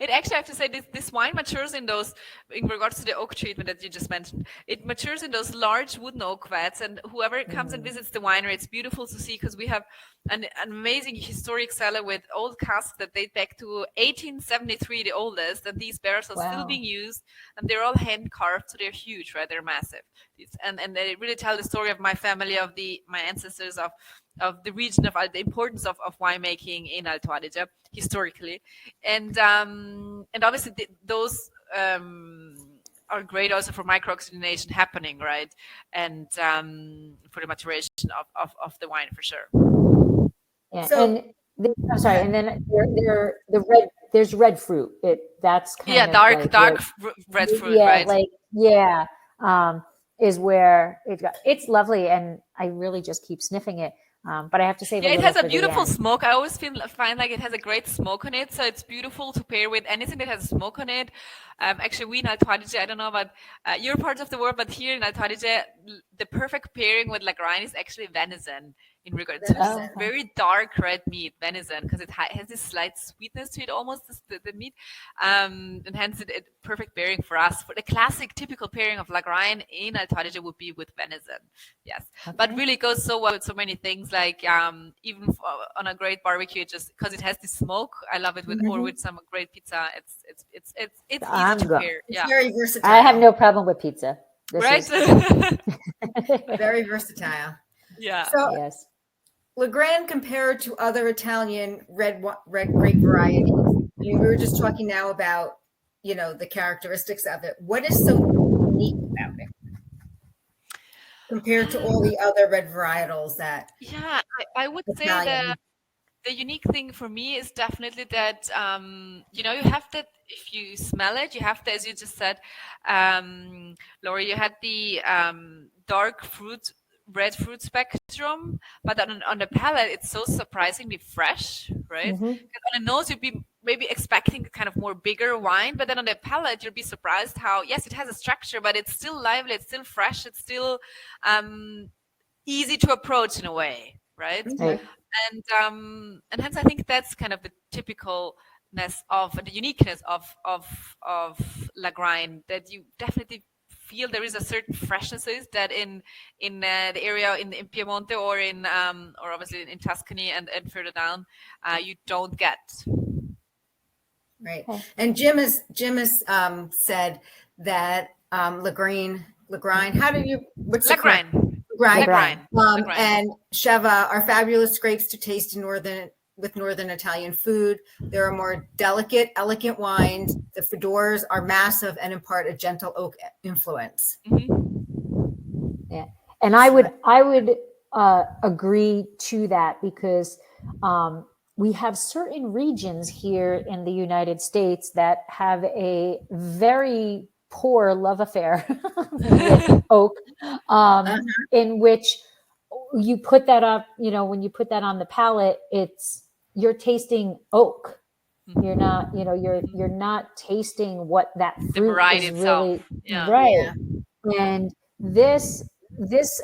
It actually, I have to say, this wine matures in regards to the oak treatment that you just mentioned, it matures in those large wooden oak vats, and whoever comes and visits the winery, it's beautiful to see because we have an amazing historic cellar with old casks that date back to 1873, the oldest, and these barrels are still being used, and they're all hand carved, so they're huge, right? They're massive, and they really tell the story of my family, of my ancestors, of the region, of the importance of winemaking in Alto Adige historically, and obviously those are great also for microoxygenation happening, right? And for the maturation of the wine for sure. Yeah, so, I'm sorry, and then there's red fruit. That's kind of dark red fruit, right? Is where it's lovely, and I really just keep sniffing it. But I have to say, it has a beautiful smoke. I always find like it has a great smoke on it, so it's beautiful to pair with anything that has smoke on it. Actually, we in Alto Adige, I don't know about your part of the world, but here in Alto Adige, the perfect pairing with Lagrein is actually venison. in regard. It's Venison. a very dark red meat, venison, because it has this slight sweetness to it, almost the meat, and hence it perfect pairing for us. For the classic, typical pairing of Lagrein in Alto Adige would be with venison. Yes, but really it goes so well with so many things, like even on a great barbecue, just because it has the smoke. I love it with or with some great pizza. It's easy to pair. It's very versatile. I have no problem with pizza. Right? Very versatile. Yeah. So Yes. Lagrein compared to other Italian red grape varieties. I mean, we were just talking now about, the characteristics of it. What is so unique about it compared to all the other red varietals that? Yeah, I would say that the unique thing for me is definitely that, you have that, if you smell it, you have to, as you just said, Laura, you had the dark red fruit spectrum, but on the palate, it's so surprisingly fresh, right? Mm-hmm. On the nose, you'd be maybe expecting kind of more bigger wine, but then on the palate, you'll be surprised how, yes, it has a structure, but it's still lively, it's still fresh, it's still easy to approach in a way, right? Right. And hence I think that's kind of the typicalness of the uniqueness of Lagrein, that you definitely feel there is a certain freshness that in the area in Piemonte or or obviously in Tuscany and further down you don't get. Right. And Jim has said that Lagrein, how do you, what's the correct? Lagrein. And Sheva are fabulous grapes to taste in northern Italian food. There are more delicate, elegant wines. The fedors are massive and impart a gentle oak influence. Mm-hmm. Yeah, and I would agree to that, because we have certain regions here in the United States that have a very poor love affair with oak, in which you put that up, when you put that on the palate, you're tasting oak. You're not, you're not tasting what that fruit is really, right. Yeah. And this,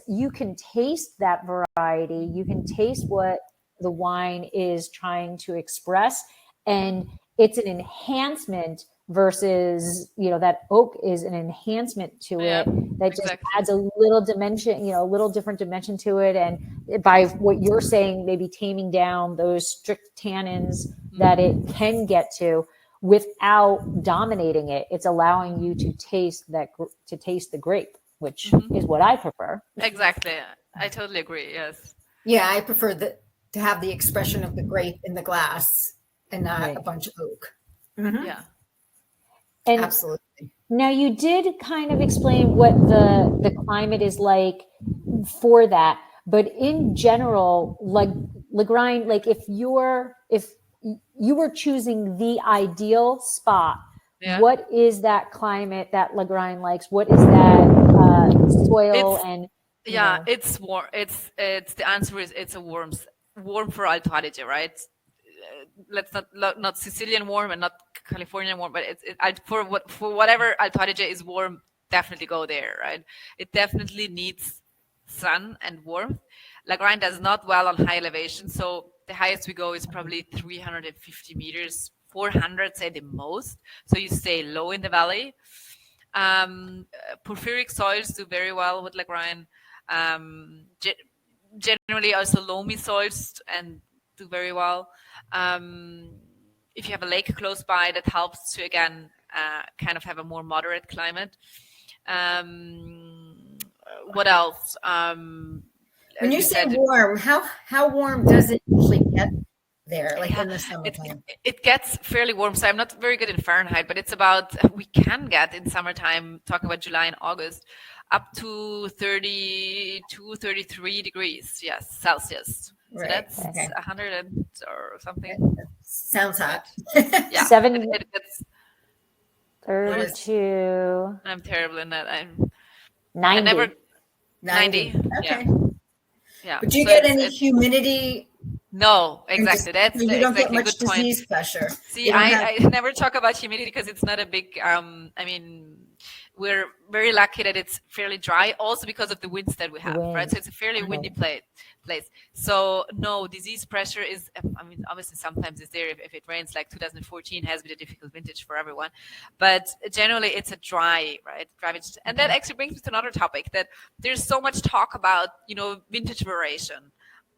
you can taste that variety. You can taste what the wine is trying to express, and it's an enhancement versus, that oak is an enhancement to it that just adds a little dimension, a little different dimension to it. And by what you're saying, maybe taming down those strict tannins that it can get to without dominating it, it's allowing you to taste the grape, which is what I prefer. Exactly. I totally agree. Yes. Yeah. I prefer to have the expression of the grape in the glass and not a bunch of oak. Mm-hmm. Yeah. And absolutely. Now, you did kind of explain what the climate is like for that, but in general, like Lagrein, like if you were choosing the ideal spot, what is that climate that Lagrein likes? What is that soil it's warm. It's the answer is it's a warm for Alto Adige, right? Let's not Sicilian warm and not Californian warm, but for whatever Alto Adige is warm, definitely go there, right? It definitely needs sun and warmth. Lagrein does not well on high elevation, so the highest we go is probably 350 meters, 400 say the most. So you stay low in the valley. Porphyric soils do very well with Lagrein. Generally also loamy soils and do very well. If you have a lake close by, that helps to again kind of have a more moderate climate. What else? When you say warm, how warm does it usually get there, like in the summertime? It gets fairly warm. So I'm not very good in Fahrenheit, but it's about, we can get in summertime, talking about July and August, up to 32, 33 degrees, yes, Celsius. So that's 100 or something. Sounds hot. Yeah. 32. I'm terrible in that. 90. 90. Okay. Yeah. But do you get any humidity? No, exactly. That's you don't get much disease pressure. See, I never talk about humidity because it's not a big, we're very lucky that it's fairly dry, also because of the winds that we have, right? So it's a fairly windy place. So no, disease pressure is, I mean, obviously sometimes it's there if it rains, like 2014 has been a difficult vintage for everyone, but generally it's a dry vintage. And that actually brings me to another topic, that there's so much talk about, vintage variation.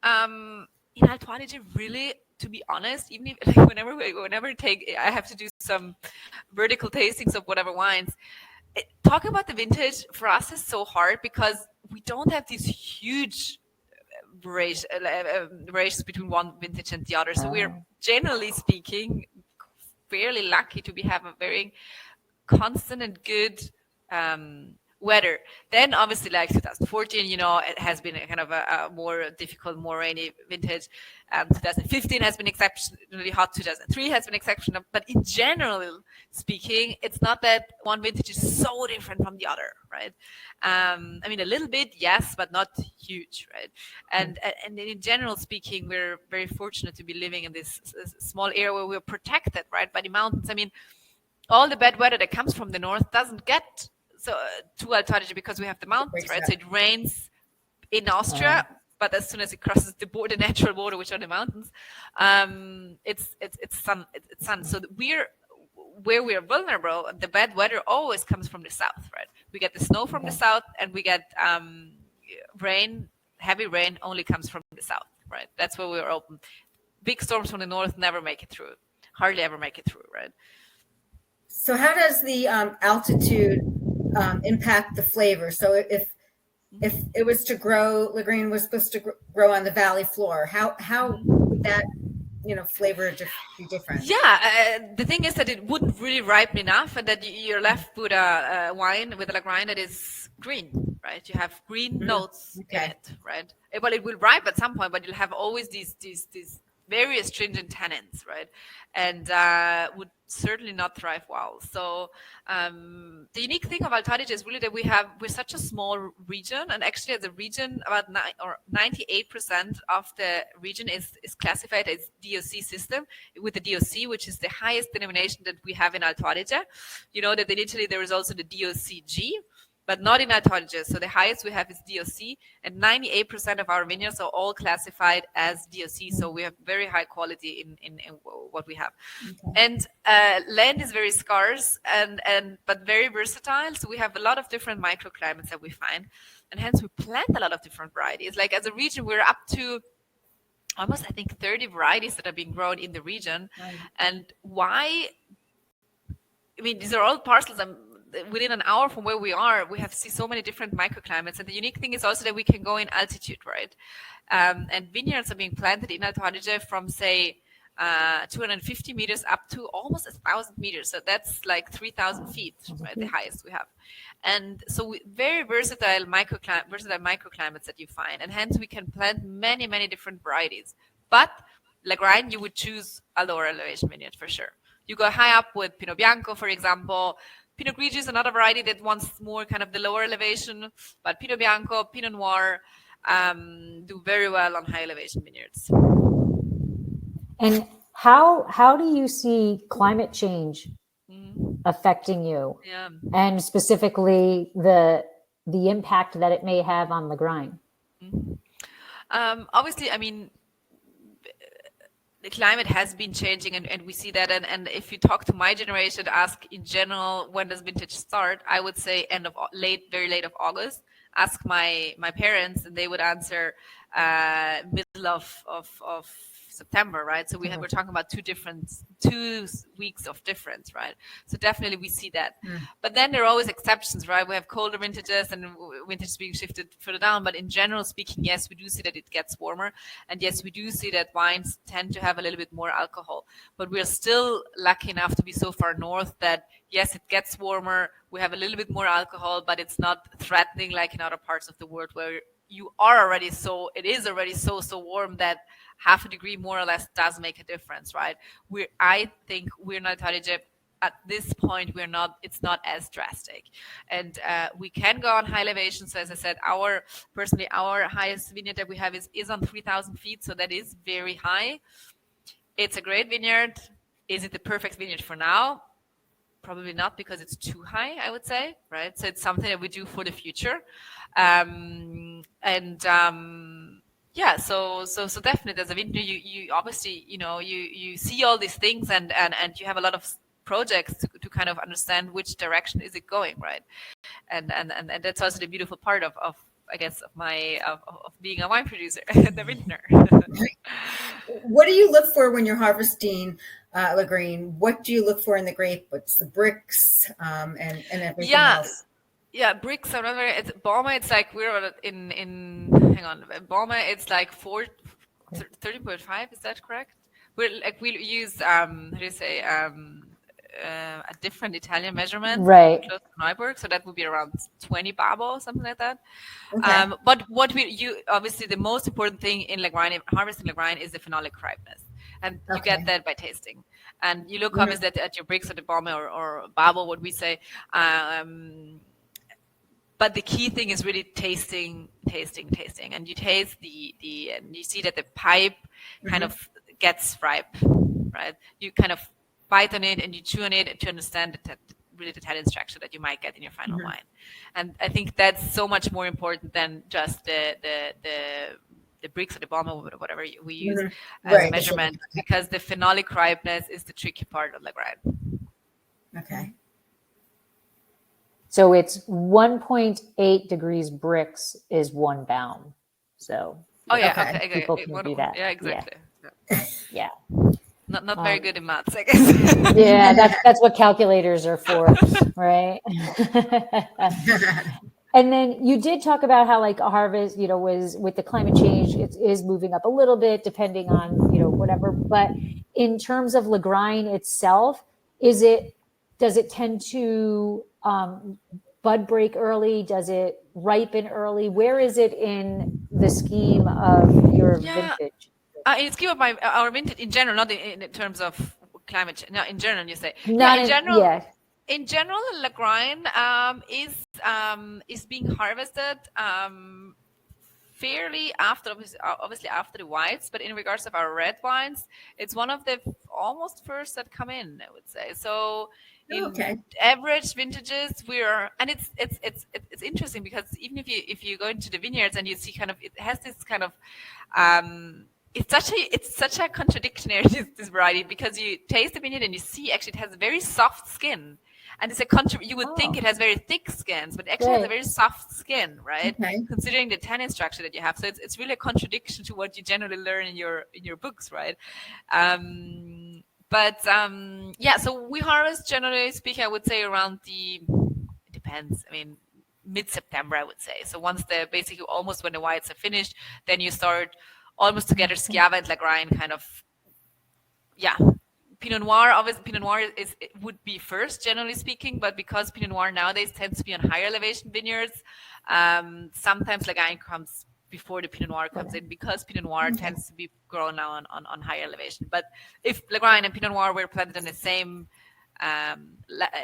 In Alto Adige, really, to be honest, even if, like, whenever I have to do some vertical tastings of whatever wines, talking about the vintage for us is so hard because we don't have these huge variations between one vintage and the other. So we're, generally speaking, fairly lucky to have a very constant and good weather. Then obviously, like 2014, it has been a kind of a more difficult, more rainy vintage. 2015 has been exceptionally hot. 2003 has been exceptional. But in general speaking, it's not that one vintage is so different from the other, right? I mean, a little bit, yes, but not huge, right? And in general speaking, we're very fortunate to be living in this small area where we're protected, right, by the mountains. I mean, all the bad weather that comes from the north doesn't get to Alto Adige because we have the mountains, right? So it rains in Austria, but as soon as it crosses the natural border, which are the mountains, it's sun. So where we are vulnerable, the bad weather always comes from the south, right? We get the snow from the south, and we get rain. Heavy rain only comes from the south, right? That's where we're open. Big storms from the north never make it through. Hardly ever make it through, right? So how does the altitude impact the flavor? So if it was to grow, Lagrein was supposed to grow on the valley floor, how would that flavor be different? Yeah, the thing is that it wouldn't really ripen enough, and that you're left with a wine with a Lagrein that is green, right? You have green notes in it, right? Well, it will ripe at some point, but you'll have always these very astringent tannins, right? And would certainly not thrive well. So the unique thing of Alto Adige is really that we're such a small region, and actually as a region, about 98% of the region is classified as DOC system, with the DOC, which is the highest denomination that we have in Alto Adige. You know that in Italy there is also the DOCG, but not in Alto Adige. So the highest we have is DOC, and 98% of our vineyards are all classified as DOC. So we have very high quality in what we have. And land is very scarce but very versatile. So we have a lot of different microclimates that we find, and hence we plant a lot of different varieties. Like as a region, we're up to almost, I think, 30 varieties that are being grown in the region. And why? I mean, these are all parcels. Within an hour from where we are, we see so many different microclimates. And the unique thing is also that we can go in altitude, right? And vineyards are being planted in Alto Adige from, say, 250 meters up to almost 1,000 meters. So that's like 3,000 feet, right? The highest we have. And so very versatile microclimates that you find. And hence we can plant many, many different varieties. But Lagrein, you would choose a lower elevation vineyard for sure. You go high up with Pinot Bianco, for example. Pinot Grigio is another variety that wants more kind of the lower elevation, but Pinot Bianco, Pinot Noir do very well on high elevation vineyards. And how do you see climate change affecting you? Yeah. And specifically the impact that it may have on Lagrein? Obviously, I mean, the climate has been changing, and we see that. And if you talk to my generation, ask in general, when does vintage start? I would say very late of August. Ask my parents, and they would answer middle of September, right? So we're talking about 2 weeks of difference, right? So definitely we see that. But then there are always exceptions, right? We have colder vintages and vintages being shifted further down. But in general speaking, yes, we do see that it gets warmer. And yes, we do see that wines tend to have a little bit more alcohol. But we're still lucky enough to be so far north that, yes, it gets warmer. We have a little bit more alcohol, but it's not threatening like in other parts of the world where it is already so warm that half a degree more or less does make a difference, right? I think we're not at this point, it's not as drastic. And we can go on high elevation. So as I said, our highest vineyard that we have is on 3,000 feet. So that is very high. It's a great vineyard. Is it the perfect vineyard for now? probably not, because it's too high, I would say, right? So it's something that we do for the future. Yeah, so definitely as a vintner, you obviously, you see all these things, and you have a lot of projects to kind of understand which direction is it going, right? And that's also the beautiful part of I guess of being a wine producer, the vintner. What do you look for when you're harvesting Lagrein? What do you look for in the grape? What's the bricks and everything else? Yeah, bricks. I remember it's Balma. It's like we're in hang on, Balma. It's like 30.5. Is that correct? We use how do you say a different Italian measurement, Right. close to Neuburg, so that would be around 20 babo, something like that. Okay. But what obviously the most important thing in Lagrein, harvesting Lagrein, is the phenolic ripeness, and you get that by tasting. And you look obviously at your bricks or the Balma or babo, what we say. But the key thing is really tasting, and you taste and you see that the pipe kind of gets ripe, right? You kind of bite on it and you chew on it to understand really the tannin structure that you might get in your final wine. And I think that's so much more important than just the bricks or the Balma or whatever we use as a measurement, because the phenolic ripeness is the tricky part of Lagrein. Okay. So it's 1.8 degrees bricks is 1 pound. So okay. People can do that. Yeah, exactly. Yeah. Not very good in maths, I guess. Yeah, that's what calculators are for, right? And then you did talk about how like a harvest, was with the climate change, it is moving up a little bit depending on, whatever. But in terms of Lagrein itself, does it tend to bud break early? Does it ripen early? Where is it in the scheme of your vintage? In the scheme of our vintage in general, not in terms of climate change. No, in general, you say. In general, Lagrein is being harvested fairly obviously after the whites, but in regards of our red wines, it's one of the almost first that come in, I would say. So in average vintages, and it's interesting, because even if you go into the vineyards and you see kind of, it has this kind of it's such a contradiction, this variety, because you taste the vineyard and you see actually it has a very soft skin. And it's you would think it has very thick skins, but actually has a very soft skin, right? Considering the tannin structure that you have. So it's really a contradiction to what you generally learn in your books, right? So we harvest, generally speaking, I would say around it depends. I mean, mid-September, I would say. So once basically almost when the whites are finished, then you start almost together Schiava and Lagrein kind of, Pinot Noir, obviously, Pinot Noir would be first, generally speaking, but because Pinot Noir nowadays tends to be on higher elevation vineyards, sometimes Lagrein comes before the Pinot Noir comes in, because Pinot Noir tends to be grown now on higher elevation. But if Lagrein and Pinot Noir were planted on the same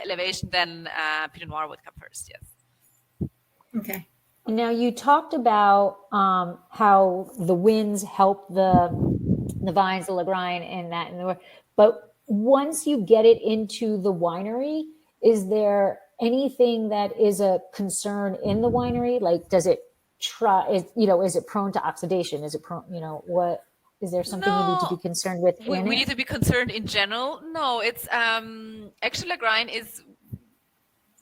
elevation, then Pinot Noir would come first, yes. Okay. Now, you talked about how the winds help the vines, the Lagrein, and that, but once you get it into the winery, is there anything that is a concern in the winery? Like, does it is it prone to oxidation? Is it prone, what, is there something you need to be concerned with? We need to be concerned in general. No, it's actually Lagrein is,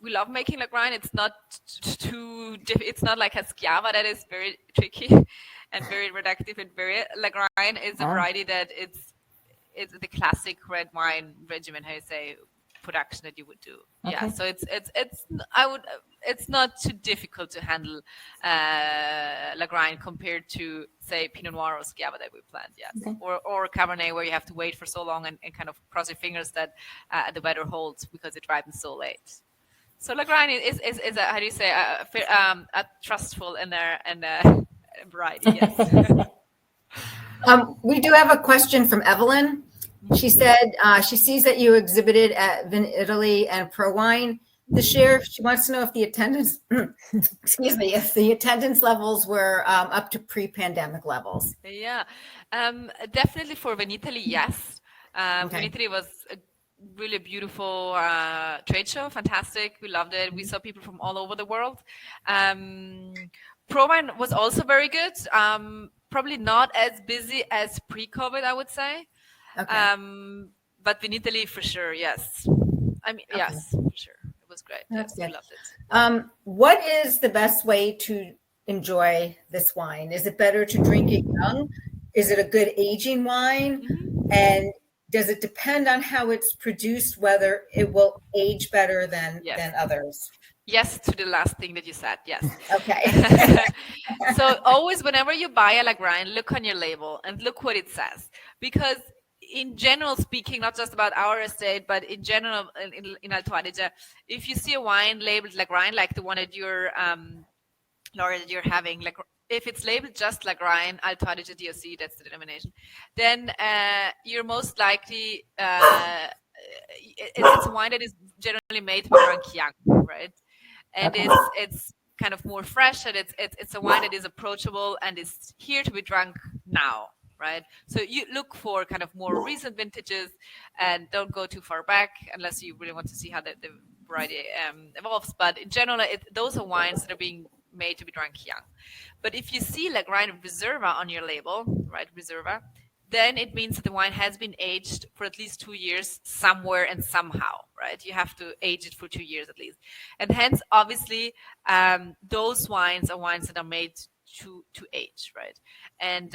we love making Lagrein. It's not it's not like a Schiava that is very tricky and very reductive, and Lagrein is a variety that it's the classic red wine regimen, how you say, production that you would do. Yeah, so it's not too difficult to handle Lagrein compared to, say, Pinot Noir or Schiava that we plant, or Cabernet, where you have to wait for so long and kind of cross your fingers that the weather holds because it ripens so late. So Lagrein is a, how do you say, a trustful and a variety. Yes. We do have a question from Evelyn. She said she sees that you exhibited at Vin Italy and Pro Wine this year. She wants to know if the attendance, if the attendance levels were up to pre-pandemic levels. Yeah, definitely for Vin Italy, yes. Vin Italy was really beautiful trade show. Fantastic. We loved it. We saw people from all over the world. ProWine was also very good. Probably not as busy as pre-COVID, I would say. Okay. But in Italy, for sure, yes. I mean, Okay. yes, for sure. It was great. That's Yes, we good. loved it. What is the best way to enjoy this wine? Is it better to drink it young? Is it a good aging wine? Mhm. And does it depend on how it's produced, whether it will age better than Yes. others? Yes, to the last thing that you said. Yes. Okay. So always, whenever you buy a Lagrein, look on your label and look what it says. Because in general speaking, not just about our estate, but in general in Alto Adige, if you see a wine labeled Lagrein, like the one that you're, Laura, that you're having, like if it's labeled just Lagrein, Alto Adige DOC, that's the denomination, then you're most likely, it's a wine that is generally made to be drunk young, right? And Okay. it's kind of more fresh, and it's a wine that is approachable and is here to be drunk now, right? So you look for kind of more recent vintages and don't go too far back unless you really want to see how the variety evolves. But in general, those are wines that are being made to be drunk young. But if you see Lagrein Reserva on your label, right, Reserva, then it means that the wine has been aged for at least 2 years somewhere and somehow, right? You have to age it for 2 years at least. And hence, obviously, those wines are wines that are made to age, right? And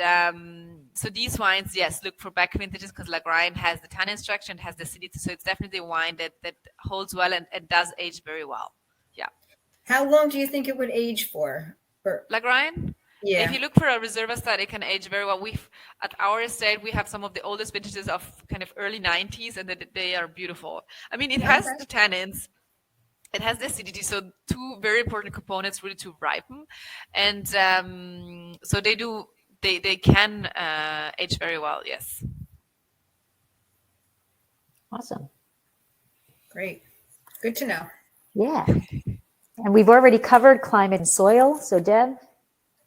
so these wines, yes, look for back vintages because Lagrein has the tannin structure and has the acidity. So it's definitely a wine that holds well and does age very well. Yeah. How long do you think it would age for? Lagrein? Yeah. If you look for a Reserva stud, it can age very well. At our estate, we have some of the oldest vintages of kind of early 90s, and they are beautiful. I mean, it has the tannins, it has the acidity, so two very important components really to ripen, and so they can age very well. Yes. Awesome. Great. Good to know. Yeah. And we've already covered climate and soil. So Deb?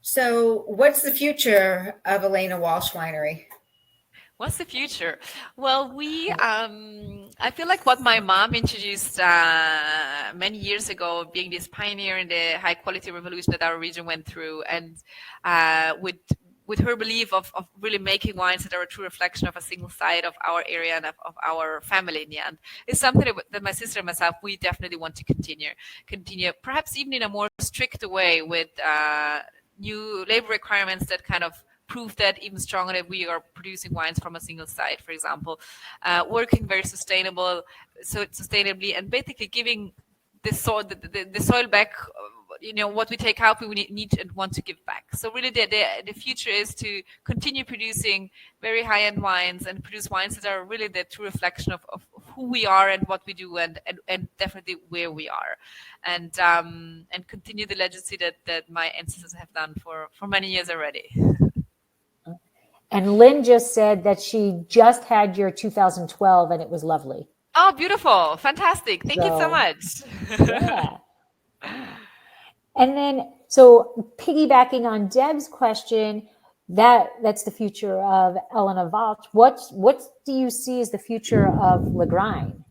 So what's the future of Elena Walsh Winery? What's the future? Well, I feel like what my mom introduced many years ago, being this pioneer in the high quality revolution that our region went through, and with her belief of really making wines that are a true reflection of a single side of our area and of our family in the end, is something that my sister and myself, we definitely want to continue, perhaps even in a more strict way with new labor requirements that kind of prove that even stronger that we are producing wines from a single site, for example, working very sustainably and basically giving the soil back, what we take out, we need and want to give back. So really the future is to continue producing very high-end wines and produce wines that are really the true reflection of who we are and what we do and definitely where we are, and continue the legacy that my ancestors have done for many years already. And Lynn just said that she just had your 2012 and it was lovely. Oh, beautiful. Fantastic. Thank you so much. Yeah. And then, so piggybacking on Deb's question, that's the future of Elena Walsh. What do you see as the future of Lagrein?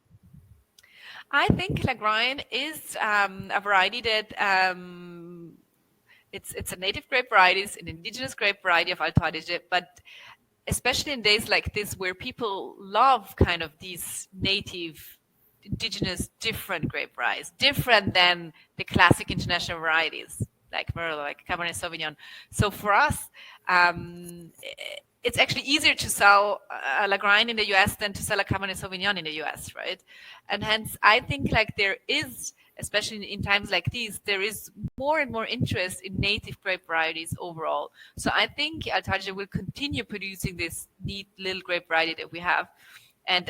I think Lagrein is a variety that it's a native grape variety, it's an indigenous grape variety of Alto Adige, but especially in days like this where people love kind of these native, indigenous, different grape varieties, different than the classic international varieties like Merlot, like Cabernet Sauvignon. So for us, it's actually easier to sell a Lagrein in the US than to sell a Cabernet Sauvignon in the US, right? And hence, I think like there is, especially in times like these, there is more and more interest in native grape varieties overall. So I think Alto Adige will continue producing this neat little grape variety that we have, and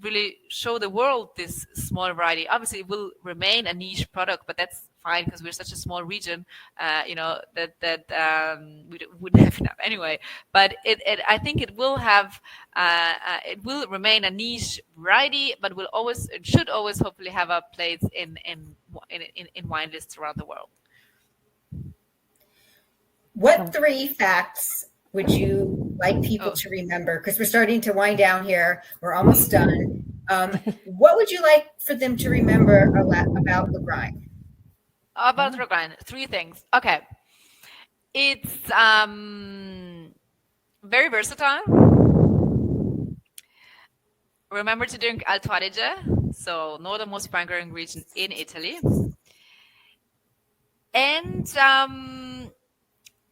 really show the world this small variety. Obviously, it will remain a niche product, but that's fine because we're such a small region, that we wouldn't have enough anyway. But I think it will have, it will remain a niche variety, but should always hopefully have a place in wine lists around the world. What 3 facts would you like people to remember? Because we're starting to wind down here. We're almost done. What would you like for them to remember about Lagrein? About Lagrein, 3 things. Okay. It's very versatile. Remember to drink Alto Adige, so northernmost wine growing region in Italy. And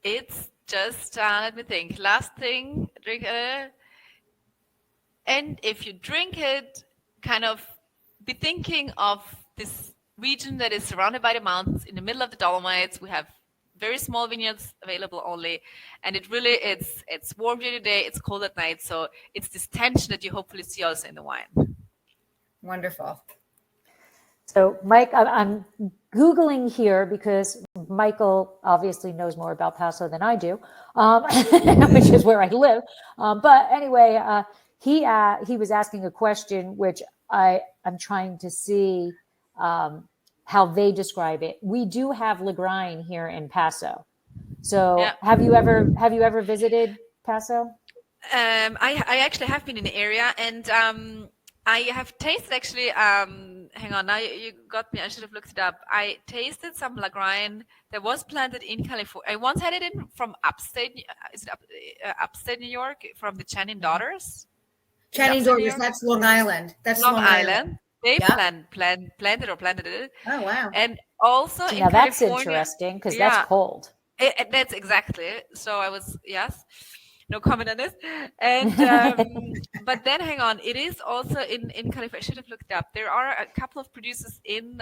it's just, let me think, last thing, drink and if you drink it, kind of be thinking of this region that is surrounded by the mountains in the middle of the Dolomites. We have very small vineyards available only, and it's warm during the day, it's cold at night, so it's this tension that you hopefully see also in the wine. Wonderful. So, Mike, I'm Googling here because Michael obviously knows more about Paso than I do, which is where I live. But anyway, he was asking a question, which I'm trying to see how they describe it. We do have Lagrein here in Paso. So, Yeah. have you ever visited Paso? I actually have been in the area, and I have tasted actually. Hang on, now you got me. I should have looked it up. I tasted some Lagrein that was planted in California. I once had it in from upstate. Is it upstate New York, from the Channing daughters? Channing daughters. That's Long Island. That's Long Island. They Yeah. planted it. Oh wow. And also So in now that's California, interesting because yeah. that's cold. That's exactly it. So I was, yes, no comment on this. And but then hang on, it is also in California. I should have looked up. There are a couple of producers in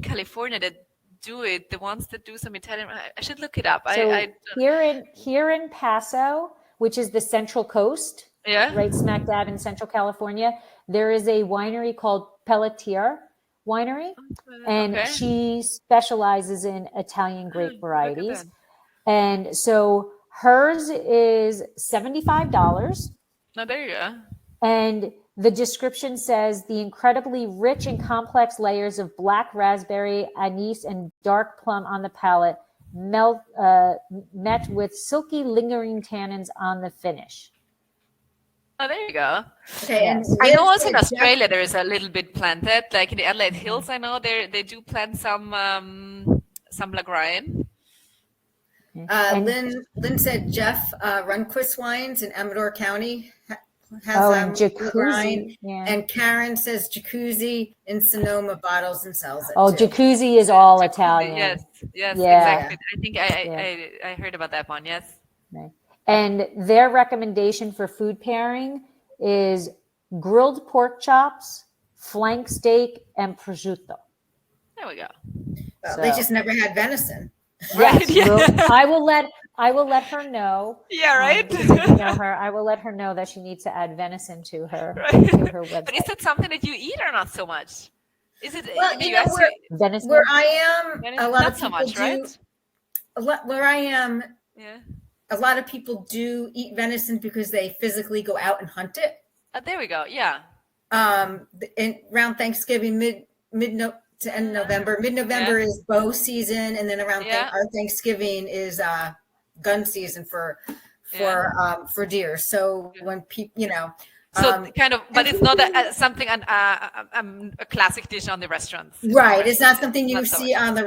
California that do it. The ones that do some Italian. I should look it up. So here in Paso, which is the Central Coast, yeah, right smack dab in Central California, there is a winery called Pelletier Winery, and she specializes in Italian grape varieties. And so hers is $75. Now there you go. And the description says the incredibly rich and complex layers of black raspberry, anise, and dark plum on the palate met with silky lingering tannins on the finish. Oh, there you go. Okay, and I know also in Australia there is a little bit planted, like in the Adelaide Hills. I know they do plant some Lagrein. Lynn said Jeff Runquist Wines in Amador County has Jacuzzi. Yeah. And Karen says Jacuzzi in Sonoma bottles and sells it. Oh, too. Jacuzzi is all Italian. Yes, exactly. I think I heard about that one. Yes. Right. And their recommendation for food pairing is grilled pork chops, flank steak, and prosciutto. There we go. Well, they just never had venison. Right. Yes. Yeah. I will let her know. Yeah, right. If you know her, I will let her know that she needs to add venison to her website. But is that something that you eat or not so much? Is it? Well, you know, venison? Where I am, a lot not of people so much, do. Right? Where I am, yeah. A lot of people do eat venison because they physically go out and hunt it. There we go. Yeah. Around Thanksgiving, mid to end November. Mid-November is bow season, and then around our Thanksgiving is gun season for deer. So when people, you know. So kind of, but it's not something a classic dish on the restaurants. Right, it's not something you see on the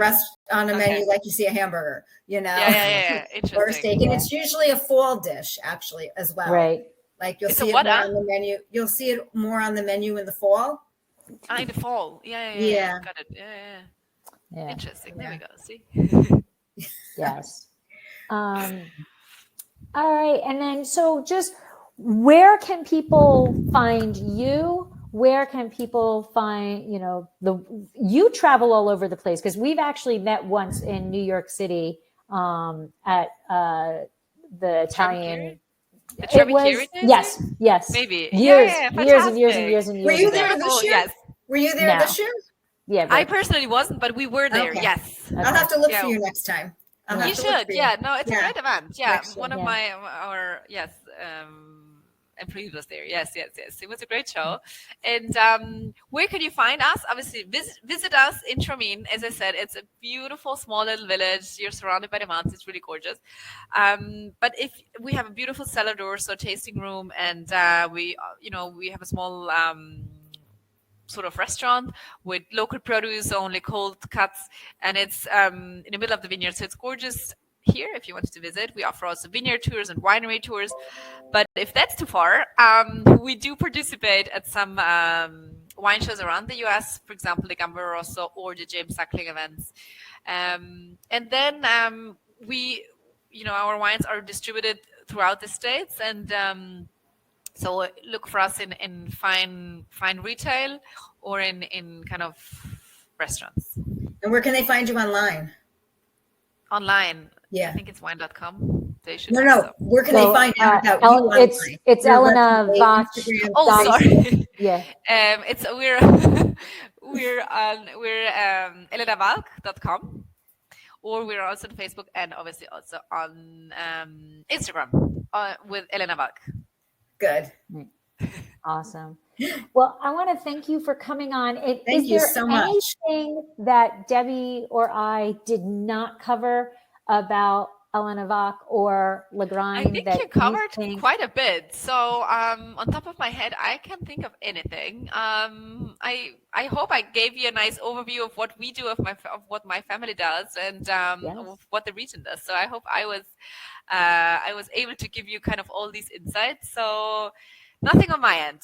menu like you see a hamburger, you know. Yeah. Or a steak, and it's usually a fall dish actually as well. Right. Like you'll see it more on the menu. You'll see it more on the menu in the fall. In the fall, yeah. Got it. Yeah. Interesting. There we go. See. Yes. All right, and then so just. Where can people find you? Where can people find, you travel all over the place, because we've actually met once in New York City at the Italian. Yes. Maybe. Years and years. Were you there this year? Yes. Were you there this year? Yeah. I personally wasn't, but we were there. Okay. Yes. Okay. I'll have to look for you next time. You should. Yeah. No, it's a great event. Yeah. One of our and Preet was there. Yes. It was a great show. And where can you find us? Obviously, visit us in Tramin. As I said, it's a beautiful small little village. You're surrounded by the mountains. It's really gorgeous. But if we have a beautiful cellar door, so tasting room, and we have a small sort of restaurant with local produce, only cold cuts, and it's in the middle of the vineyard, so it's gorgeous here if you wanted to visit. We offer also vineyard tours and winery tours, but if that's too far, we do participate at some wine shows around the US, for example, the Gambaro Rosso or the James Suckling events. And then our wines are distributed throughout the states, and so look for us in fine retail or in kind of restaurants. And where can they find you online? Online. Yeah. I think it's wine.com. They should No. Where can they find out about you online? It's Your Elena website, Vach. Instagram, Oh, Facebook. sorry. Yeah. We're elenavalk.com, or we're also on Facebook and obviously also on Instagram with Elena Valk. Good. Awesome. Well, I want to thank you for coming on. Thank you so much. Anything that Debbie or I did not cover about Elena Vach or Lagrein? I think you covered quite a bit. So on top of my head, I can't think of anything. I hope I gave you a nice overview of what we do, of what my family does, and of what the region does. So I hope I was able to give you kind of all these insights. So nothing on my end.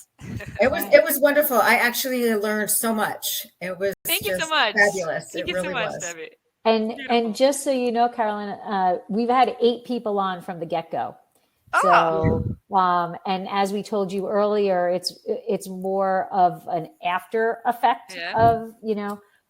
It was wonderful. I actually learned so much. It was Thank you so much. Fabulous. Thank it you really so much, was. Debbie. And just so you know, Carolyn, we've had 8 people on from the get-go. So, and as we told you earlier, it's more of an after effect of,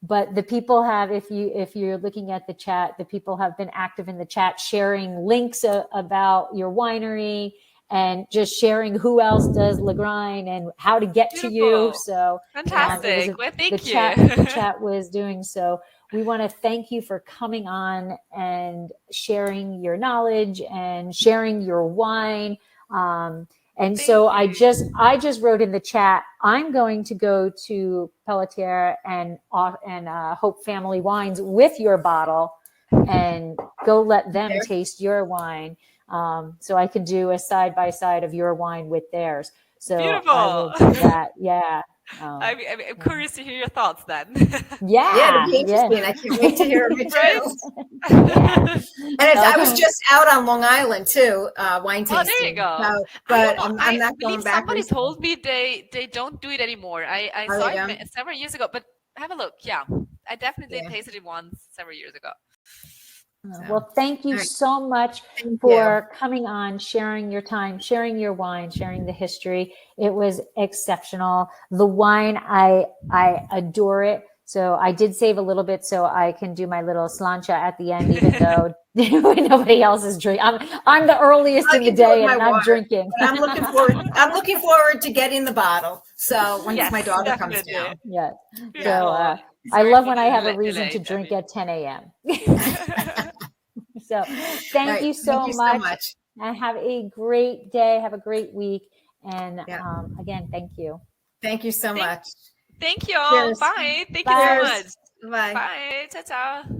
but the people have, if you're looking at the chat, the people have been active in the chat, sharing links about your winery and just sharing who else does Lagrein and how to get to you. So fantastic. Thank you. The chat was doing so. We want to thank you for coming on and sharing your knowledge and sharing your wine. So I just wrote in the chat, I'm going to go to Pelletier and Hope Family Wines with your bottle and go let them taste your wine. So I can do a side by side of your wine with theirs. So beautiful. I will do that. Yeah. I'm curious to hear your thoughts then. It'd be interesting. I can't wait to hear it too. And I was just out on Long Island too, wine tasting. Oh, there you go. So, but I'm not going back. Somebody told me they don't do it anymore. I saw it several years ago, but have a look. Yeah, I definitely tasted it once several years ago. Well, thank you so much for coming on, sharing your time, sharing your wine, sharing the history. It was exceptional. The wine, I adore it. So I did save a little bit so I can do my little slancha at the end, even though nobody else is drinking. I'm the earliest in the day and I'm drinking. I'm looking forward to getting the bottle. So once my daughter comes down. Yeah. So I love when I have a reason to drink at 10 a.m. So thank you so much. And have a great day. Have a great week. And again, thank you. Thank you so much. Thank you all. Bye. Thank you so much. Bye. Bye. Ciao, ciao.